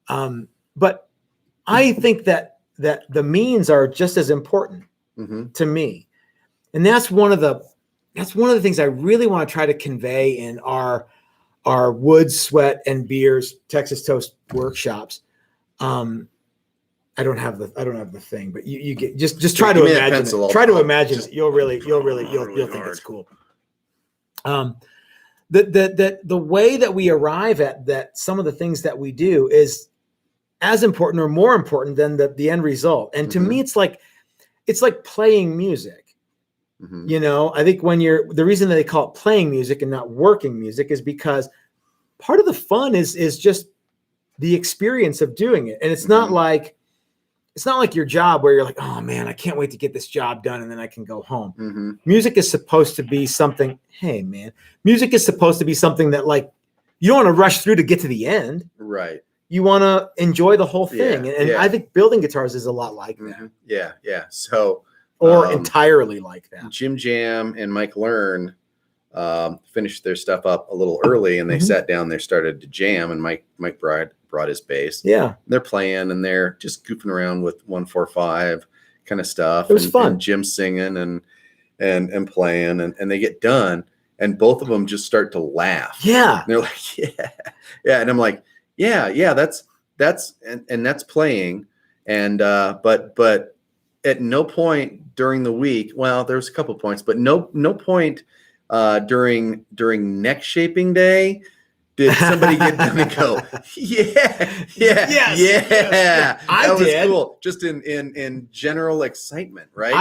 But I think that the means are just as important to me. And that's one of the things I really want to try to convey in our Wood, Sweat, and Beers Texas Toast workshops. I don't have the thing, but you get just try to imagine it. Try to imagine it. You'll think it's cool. The way that we arrive at that, some of the things that we do is as important or more important than the end result. And to me, it's like playing music. I think the reason that they call it playing music and not working music is because part of the fun is just the experience of doing it. And it's not like your job where you're like, oh man, I can't wait to get this job done and then I can go home. Music is supposed to be something. Hey man, music is supposed to be something that like you don't want to rush through to get to the end. Right. You want to enjoy the whole thing. And I think building guitars is a lot like that. Yeah. So, or entirely like that. Jim Jamm and Mike Learn finished their stuff up a little early, and they sat down. They started to jam, and Mike brought his bass. Yeah, they're playing and they're just goofing around with 1-4-5 kind of stuff. It was fun. And Jim singing and playing, and they get done, and both of them just start to laugh. Yeah, and they're like, yeah, and I'm like, yeah, that's playing, and but at no point during the week, well, there's a couple points, but no point during neck shaping day did somebody get done and go, yeah. I did. Cool. Just in general excitement, right?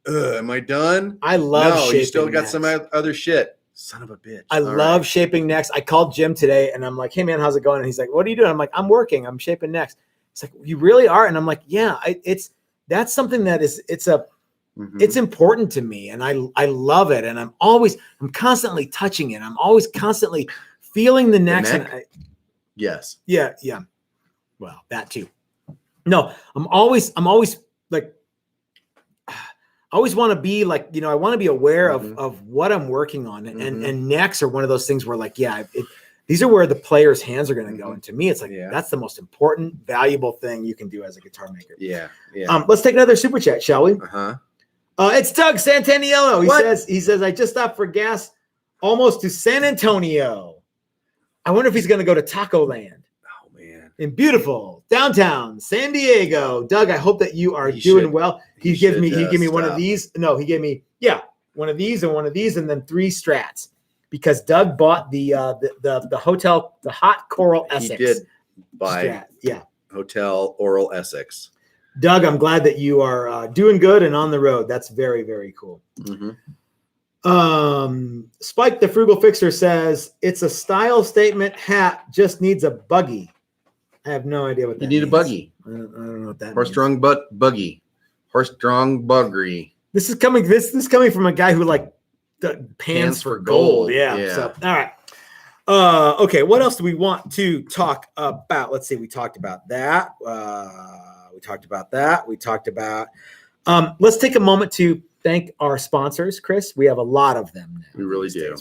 Am I done? I love shaping you still got necks. Some other shit. Son of a bitch. I love shaping necks. I called Jim today and I'm like, hey man, how's it going? And he's like, what are you doing? I'm like, I'm working. I'm shaping necks. It's like, you really are? And I'm like, yeah, that's something that it's important to me. And I love it. And I'm constantly touching it. I'm always constantly feeling the necks. Yes. Yeah. Well, that too. No, I'm always like, I always want to be like, I want to be aware of what I'm working on. And necks are one of those things where like, these are where the player's hands are going to go. And to me, it's like, that's the most important, valuable thing you can do as a guitar maker. Yeah. Let's take another super chat, shall we? It's Doug Santaniello. He says, I just stopped for gas almost to San Antonio. I wonder if he's going to go to Taco Land. Oh man. In beautiful downtown San Diego. Doug, I hope that you are doing well. He gave me one of these. No, he gave me one of these and then 3 Strats, because Doug bought the hotel, the Hot Coral Essex. He did buy Strat. Hotel Oral Essex. Doug, I'm glad that you are doing good and on the road. That's very, very cool. Spike the Frugal Fixer says, it's a style statement hat, just needs a buggy. I have no idea what that means. You need a buggy. I don't know what that means. Horse-drawn buggy. Horse-drawn buggery. This is coming from a guy who like pans for gold. Yeah. So, all right. Okay. What else do we want to talk about? Let's see. We talked about that. Let's take a moment to thank our sponsors, Chris. We have a lot of them now. We really do.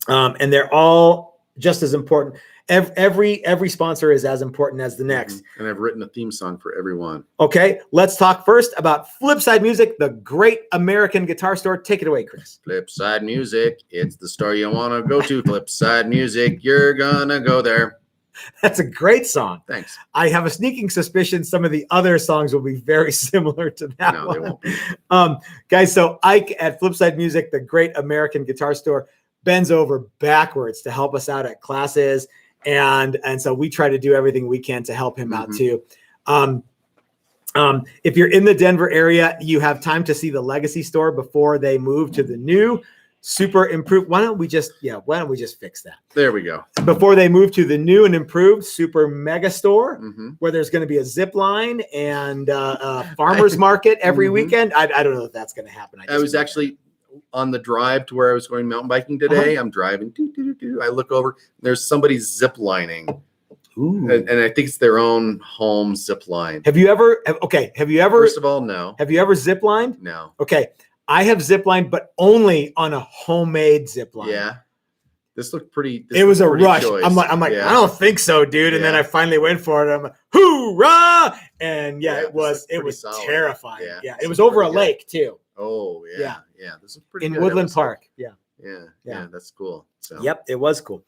And they're all just as important. Every sponsor is as important as the next. And I've written a theme song for everyone. Okay, let's talk first about Flipside Music, the great American guitar store. Take it away, Chris. Flipside Music, it's the store you want to go to. Flipside Music, you're gonna go there. That's a great song. Thanks. I have a sneaking suspicion some of the other songs will be very similar to that one. They won't be. Guys, so Ike at Flipside Music, the great American guitar store, bends over backwards to help us out at classes. And so we try to do everything we can to help him out too. If you're in the Denver area, you have time to see the Legacy store before they move to the new super improved. Why don't we just fix that? There we go. Before they move to the new and improved super mega store, Mm-hmm. where there's going to be a zip line and a farmer's market every weekend. I don't know if that's going to happen. I was actually on the drive to where I was going mountain biking today. I'm driving. I look over. There's somebody zip lining. Ooh. And I think it's their own home zip line. Have you ever? First of all, no. Have you ever zip lined? No. Okay. I have zip lined, but only on a homemade zip line. Yeah. This looked pretty. It was a rush. Choice. I'm like, yeah. I don't think so, dude. And then I finally went for it. I'm like, hoorah! And it was solid. Terrifying. Yeah. Yeah. It was over a lake too. Oh yeah. Yeah. This is pretty in good. Woodland Park. Yeah. Yeah. That's cool. So. Yep. It was cool.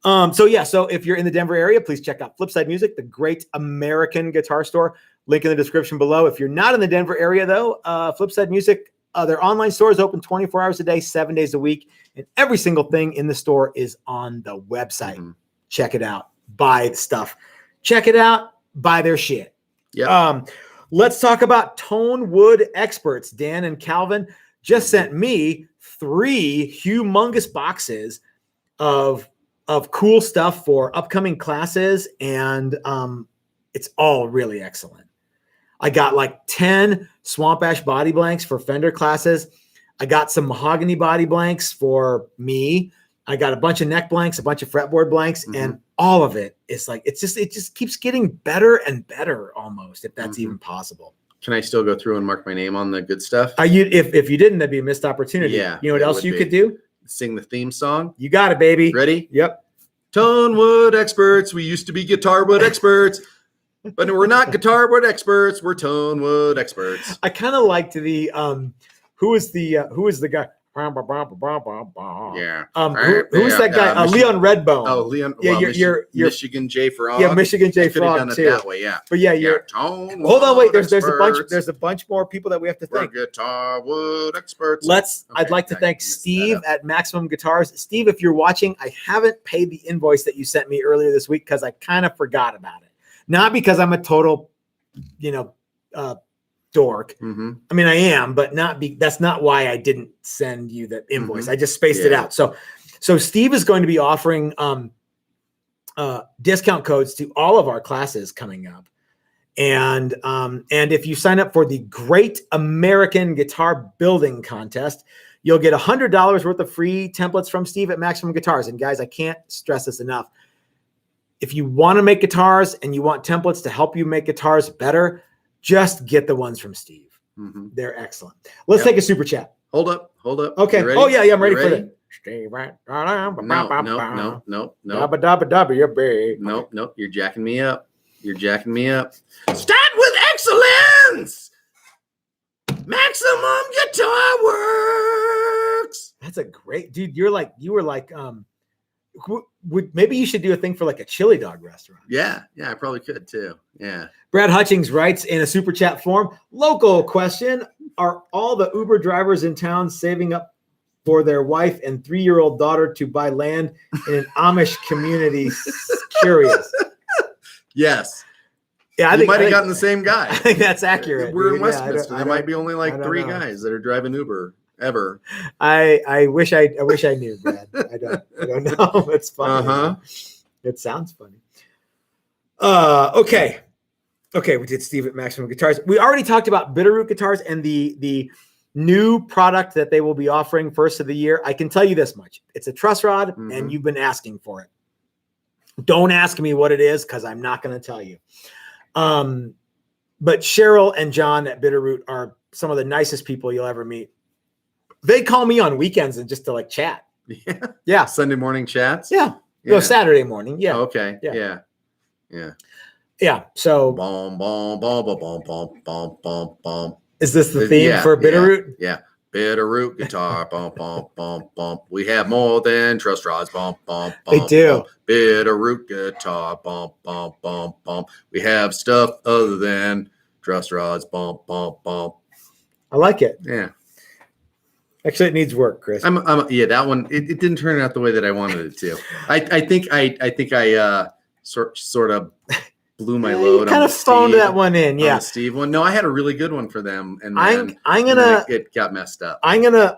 So if you're in the Denver area, please check out Flipside Music, the great American guitar store. Link in the description below. If you're not in the Denver area though, Flipside Music, their online store is open 24 hours a day, 7 days a week. And every single thing in the store is on the website. Mm-hmm. Check it out. Buy stuff. Check it out. Buy their shit. Yeah. Let's talk about Tone Wood Experts. Dan and Calvin just sent me 3 humongous boxes of cool stuff for upcoming classes. And it's all really excellent. I got like 10 Swamp Ash body blanks for Fender classes. I got some mahogany body blanks for me. I got a bunch of neck blanks, a bunch of fretboard blanks, and all of it is like, it just keeps getting better and better almost, if that's even possible. Can I still go through and mark my name on the good stuff? If you didn't, that'd be a missed opportunity. Yeah. You know what else you could do? Sing the theme song. You got it, baby. Ready? Yep. Tone wood experts. We used to be guitar wood experts, but we're not guitar wood experts. We're tone wood experts. I kind of liked the who is the guy? Yeah. Who is that guy? Leon Redbone. Oh, Leon. Yeah, well, you're Michigan J Frog. Yeah, Michigan J Frog done it too. that way, yeah. But you're tone. Hold on, wait. There's experts. a bunch more people that we have to thank. We're guitar wood experts. I'd like to thank Steve at Maximum Guitars. Steve, if you're watching, I haven't paid the invoice that you sent me earlier this week because I kind of forgot about it. Not because I'm a total, dork. Mm-hmm. I mean, I am, but that's not why I didn't send you the invoice. I just spaced it out. So Steve is going to be offering discount codes to all of our classes coming up. And if you sign up for the Great American Guitar Building Contest, you'll get $100 worth of free templates from Steve at Maximum Guitars. And guys, I can't stress this enough. If you want to make guitars and you want templates to help you make guitars better, just get the ones from Steve. Mm-hmm. They're excellent. Let's take a super chat. Hold up. Okay. Oh yeah, I'm ready for it. No. Nope. You're jacking me up. Start with excellence. Maximum Guitar Works. That's a great dude. You were like maybe you should do a thing for like a chili dog restaurant. Yeah, I probably could too. Yeah. Brad Hutchings writes in a super chat form, local question: are all the Uber drivers in town saving up for their wife and 3-year-old daughter to buy land in an Amish community? Curious. Yes. Yeah, I might have gotten the same guy. I think that's accurate. We're in Westminster. There might be only like 3 guys that are driving Uber ever. I wish I knew, Brad. I don't know. It's funny. It sounds funny. Okay, we did Steve at Maximum Guitars. We already talked about Bitterroot Guitars and the new product that they will be offering first of the year. I can tell you this much. It's a truss rod, and you've been asking for it. Don't ask me what it is because I'm not going to tell you. But Cheryl and John at Bitterroot are some of the nicest people you'll ever meet. They call me on weekends and just to like chat. Yeah. Sunday morning chats. Yeah. No, Saturday morning. Yeah. Oh, okay. Yeah. So bom, bom, bom, bom, bom, bom, bom, bom, bom. Is this the theme for Bitterroot? Yeah. Bitterroot guitar. Bum, bum, bum, bum. We have more than truss rods. Bum, bum, bum. They do. Bitterroot guitar. Bum, bum, bum, bum. We have stuff other than truss rods. Bum, bum, bum. I like it. Yeah. Actually, it needs work, Chris. That one. It didn't turn out the way that I wanted it to. I think I sort of blew my load. You kind of phoned that one in. Yeah. The Steve one. No, I had a really good one for them, and I'm gonna. it got messed up. I'm gonna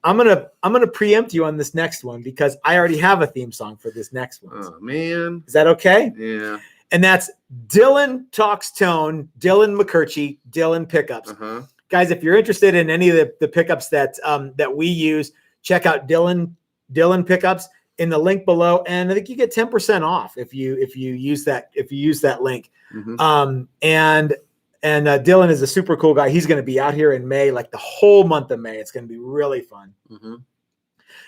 gonna preempt you on this next one because I already have a theme song for this next one. Oh man, is that okay? Yeah. And that's Dylan Talks Tone, Dylan McCurchie, Dylan Pickups. Guys, if you're interested in any of the pickups that we use, check out Dylan Pickups in the link below, and I think you get 10% off if you use that link. And Dylan is a super cool guy. He's going to be out here in May, like the whole month of May. It's going to be really fun.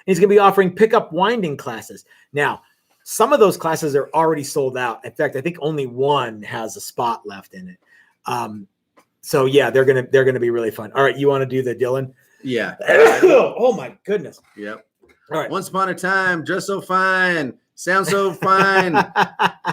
He's going to be offering pickup winding classes. Now, some of those classes are already sold out. In fact, I think only one has a spot left in it. So yeah, they're gonna be really fun. All right, you want to do the Dylan? Yeah. Oh my goodness. Yep. All right. Once upon a time, dressed so fine, sound so fine,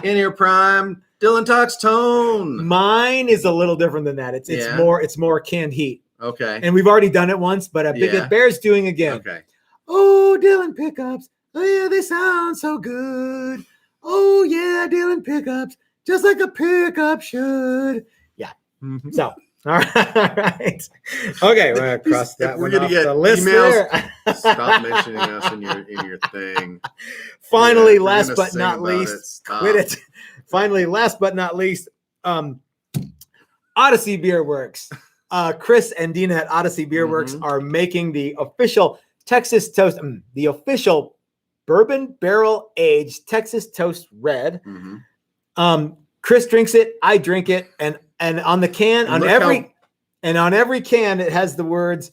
in your prime, Dylan Talks Tone. Mine is a little different than that. It's more canned heat. Okay. And we've already done it once, but Big Bear's doing again. Okay. Oh, Dylan Pickups. Oh yeah, they sound so good. Oh yeah, Dylan Pickups, just like a pickup should. Yeah. So, all right. Okay, we're gonna cross that we're one gonna off get the list emails. there. Stop mentioning us in your thing. Finally, Yeah, last but not least, quit it. Finally, last but not least, Odyssey Beer Works. Chris and Dina at Odyssey Beer Works are making the official Texas Toast, the official bourbon barrel aged Texas Toast Red. Chris drinks it, I drink it, and on the can, on every can, it has the words,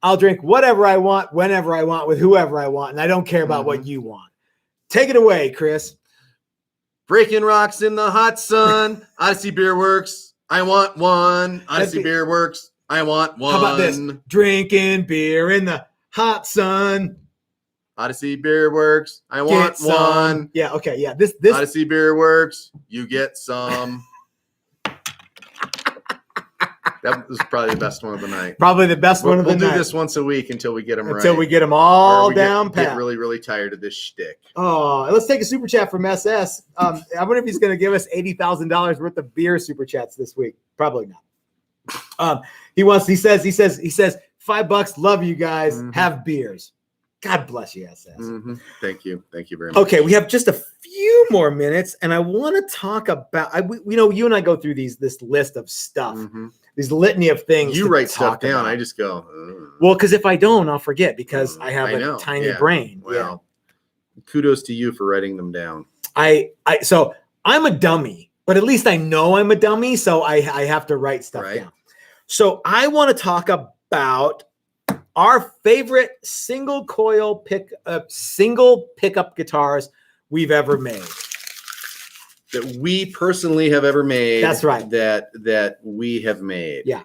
"I'll drink whatever I want, whenever I want, with whoever I want, and I don't care about what you want." Take it away, Chris. Breaking rocks in the hot sun. Odyssey Beer Works. I want one. Odyssey Beer Works. I want one. How about this? Drinking beer in the hot sun. Odyssey Beer Works. I want one. Yeah. Okay. Yeah. This Odyssey Beer Works. You get some. That was probably the best one of the night. Probably the best one of the night. We'll do this once a week until we get them right. Until we get them all down pat. Get really, really tired of this shtick. Oh, let's take a super chat from SS. I wonder if he's going to give us $80,000 worth of beer super chats this week. Probably not. He says, $5. Love you guys. Have beers. God bless you, SS. Thank you very much. Okay, we have just a few more minutes, and I want to talk about. You and I go through this list of stuff, these litany of things. You write stuff down. I just go. Well, because if I don't, I'll forget because I have a tiny brain. Well, kudos to you for writing them down. So I'm a dummy, but at least I know I'm a dummy, so I have to write stuff down. So I want to talk about our favorite single pickup guitars we've ever made. That we personally have ever made. That's right. That we have made. Yeah.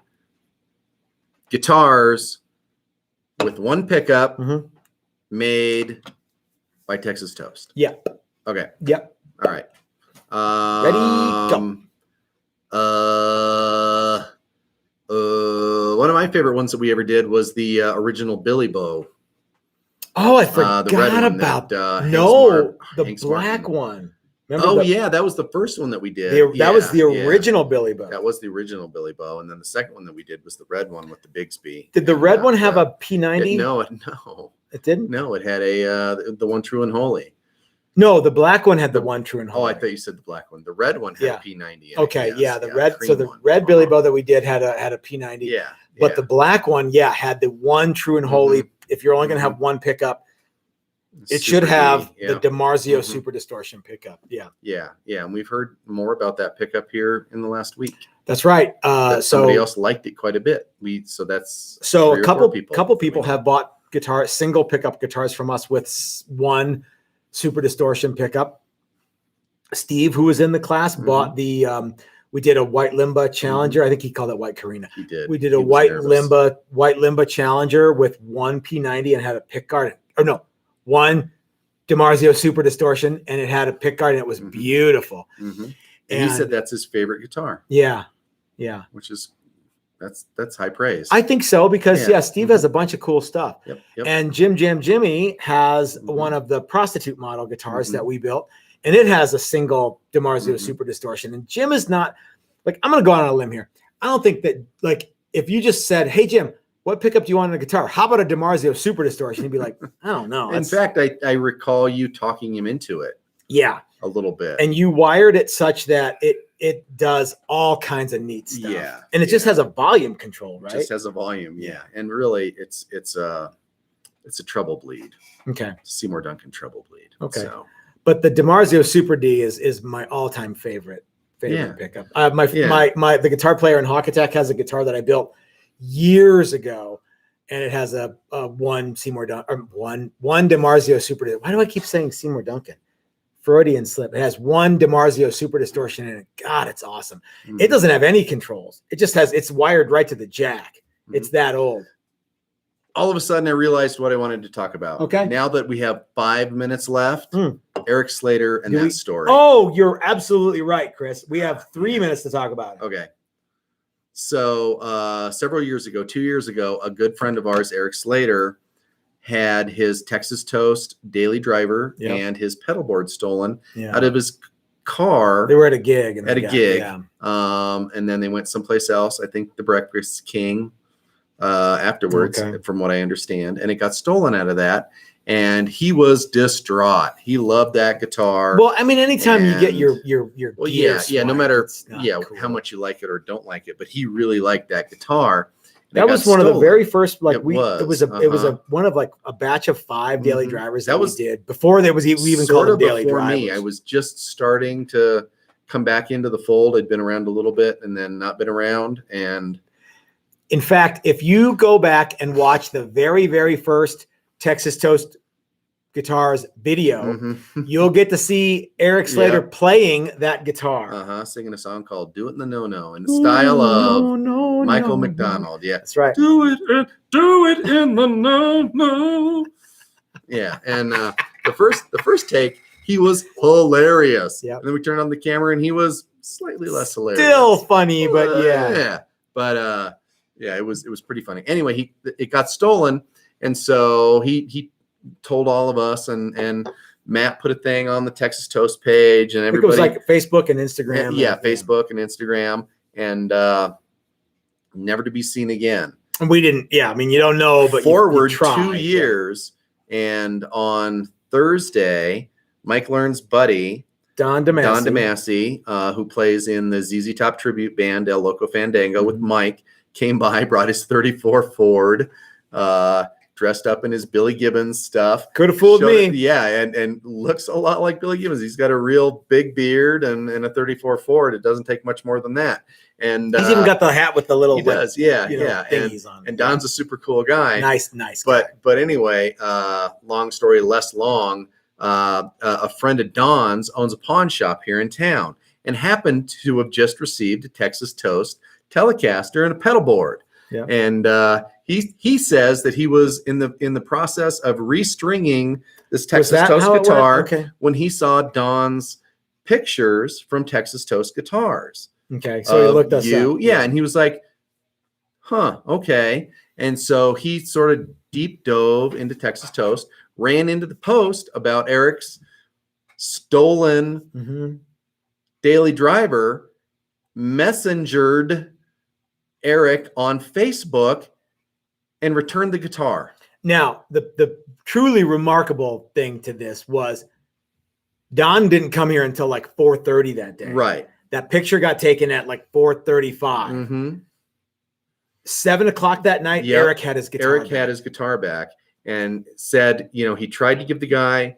Guitars with one pickup made by Texas Toast. Yep. Okay. Yep. All right. Ready, go. One of my favorite ones that we ever did was the original Billy Bow. Oh, I forgot about that. the black one. Remember that was the first one that we did. That was the original Billy Bow. That was the original Billy Bow, and then the second one that we did was the red one with the Bigsby. Did the red one have a P90? No, it didn't. No, it had the one true and holy. No, the black one had the one true and holy. Oh, I thought you said the black one. The red one had a P90. Okay, the red. So the red Billy Bow that we did had a P90. Yeah. But the black one, had the one true and holy. If you're only going to have one pickup, it should have the DiMarzio Super Distortion pickup. Yeah. And we've heard more about that pickup here in the last week. That's right. Somebody else liked it quite a bit. So a couple people have bought single pickup guitars from us with one Super Distortion pickup. Steve, who was in the class, bought the. We did a white Limba Challenger. I think he called it white Carina. He did. We did a white Limba Challenger with one P90 and had a pick guard. Or no, one DiMarzio Super Distortion, and it had a pick guard, and it was beautiful. And he said that's his favorite guitar. Yeah. Which is that's high praise. I think so because Steve has a bunch of cool stuff. Yep. And Jimmy has one of the prostitute model guitars that we built, and it has a single DiMarzio Super Distortion. And Jim is not I'm going to go out on a limb here. I don't think that if you just said, "Hey Jim, what pickup do you want on a guitar? How about a DiMarzio Super Distortion? He'd be like, I don't know. In fact, I recall you talking him into it. Yeah. A little bit. And you wired it such that it does all kinds of neat stuff. Yeah. And it just has a volume control, right? It just has a volume, yeah. And really, it's a treble bleed. Okay. Seymour Duncan treble bleed. Okay. So. But the DiMarzio Super D is my all-time favorite pickup. The guitar player in Hawk Attack has a guitar that I built years ago, and it has a one DiMarzio Super D. Why do I keep saying Seymour Duncan? Freudian slip. It has one DiMarzio Super Distortion in it. God, it's awesome. Mm-hmm. It doesn't have any controls. It's wired right to the jack. Mm-hmm. It's that old. All of a sudden, I realized what I wanted to talk about. Okay. Now that we have 5 minutes left, Eric Slater and that story. Oh, you're absolutely right, Chris. We have 3 minutes to talk about it. Okay. So several years ago, 2 years ago, a good friend of ours, Eric Slater, had his Texas Toast daily driver and his pedal board stolen out of his car. They were at a gig. And then they went someplace else. I think the Breakfast King afterwards, from what I understand. And it got stolen out of that. And he was distraught. He loved that guitar. Well, I mean, anytime you get your well, gear no matter cool. how much you like it or don't like it, but he really liked that guitar. That was one of the very first, like it was one of like a batch of 5 daily drivers that we did before there was we even called them daily drivers. Me, I was just starting to come back into the fold. I'd been around a little bit and then not been around. And in fact, if you go back and watch the very, very first Texas Toast Guitars video, you'll get to see Eric Slater playing that guitar. Singing a song called "Do It in the No-No" in the style of Michael McDonald. Yeah, that's right. Do it in the no-no. Yeah, and the first take, he was hilarious. Yeah, and then we turned on the camera, and he was slightly less hilarious. Still funny, but it was pretty funny. Anyway, it got stolen, and so he told all of us, and Matt put a thing on the Texas Toast page, and everybody. It was like Facebook and Instagram. Facebook and Instagram, and never to be seen again. And we didn't. Yeah, I mean, you don't know, but forward you tried, 2 years, and on Thursday, Mike Learn's buddy Don DeMasi, who plays in the ZZ Top tribute band El Loco Fandango with Mike, came by, brought his 34 Ford. Dressed up in his Billy Gibbons stuff. Could have fooled me. Yeah, and looks a lot like Billy Gibbons. He's got a real big beard and a 34 Ford. It doesn't take much more than that. And he's even got the hat with the little. He does, yeah. Thingies on it. And Don's a super cool guy. Nice guy. But anyway, long story less long. A friend of Don's owns a pawn shop here in town and happened to have just received a Texas Toast Telecaster and a pedal board. Yeah. And he says that he was in the process of restringing this Texas Toast guitar when he saw Don's pictures from Texas Toast Guitars. Okay, so he looked us up. Yeah, and he was like, "Huh, okay." And so he sort of deep dove into Texas Toast, ran into the post about Eric's stolen daily driver, messengered Eric on Facebook, and returned the guitar. Now, the truly remarkable thing to this was Don didn't come here until like 4:30 that day. Right. That picture got taken at like 4:35. 7 o'clock that night, Eric had his guitar back and said, he tried to give the guy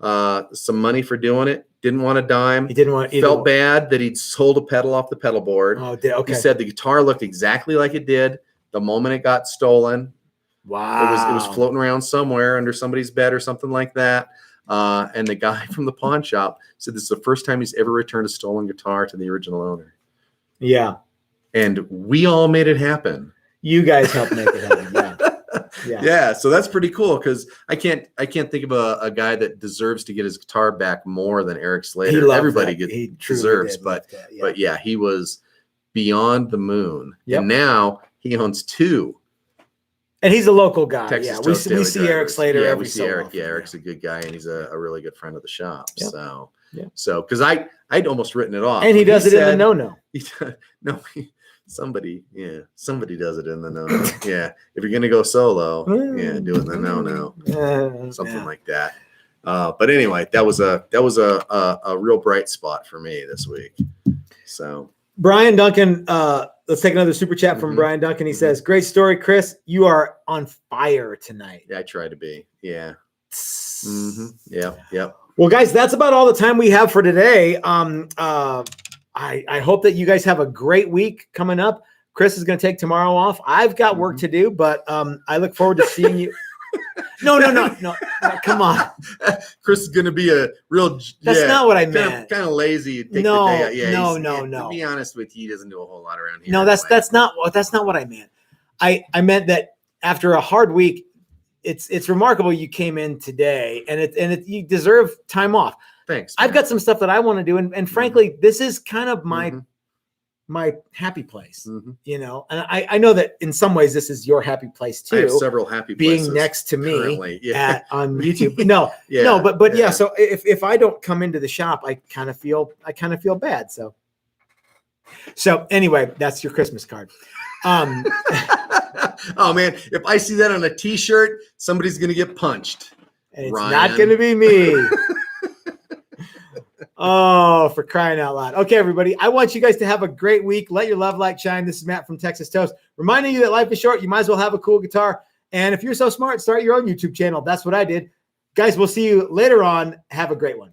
some money for doing it. Didn't want a dime. He didn't want. Felt bad that he'd sold a pedal off the pedal board. Oh, okay. He said the guitar looked exactly like it did the moment it got stolen. Wow. It was floating around somewhere under somebody's bed or something like that. And the guy from the pawn shop said this is the first time he's ever returned a stolen guitar to the original owner. Yeah. And we all made it happen. You guys helped make it happen. Yeah. Yeah. So that's pretty cool because I can't think of a guy that deserves to get his guitar back more than Eric Slater. Everybody deserves, but he was beyond the moon. Yep. And now he owns 2. And he's a local guy. Texas we see Eric Slater every we see Eric. often. Eric's a good guy, and he's a really good friend of the shop. Yep. So because I'd almost written it off. And he does it in the no-no. Somebody does it in the no. Yeah, if you're gonna go solo, do it in the no. Something like that. But anyway, that was a real bright spot for me this week. So Brian Duncan, let's take another super chat from Brian Duncan. He says, "Great story, Chris. You are on fire tonight." Yeah, I try to be. Yeah. Yep. Well, guys, that's about all the time we have for today. I hope that you guys have a great week coming up. Chris is going to take tomorrow off. I've got work to do, but I look forward to seeing you. No, come on. Chris is going to be a real. That's not what I meant. Kind of lazy. Take no, the day. Yeah, no. To be honest with you, he doesn't do a whole lot around here. No, that's not what I meant. I meant that after a hard week, it's remarkable you came in today, and you deserve time off. Thanks. Man. I've got some stuff that I want to do, and frankly, this is kind of my happy place, you know. And I know that in some ways this is your happy place too. I have several happy places being next to me on YouTube. No, but yeah. So if I don't come into the shop, I kind of feel bad. So anyway, that's your Christmas card. Oh man, if I see that on a T-shirt, somebody's gonna get punched. And it's not gonna be me. Oh, for crying out loud. Okay, everybody. I want you guys to have a great week. Let your love light shine. This is Matt from Texas Toast, reminding you that life is short. You might as well have a cool guitar. And if you're so smart, start your own YouTube channel. That's what I did. Guys, we'll see you later on. Have a great one.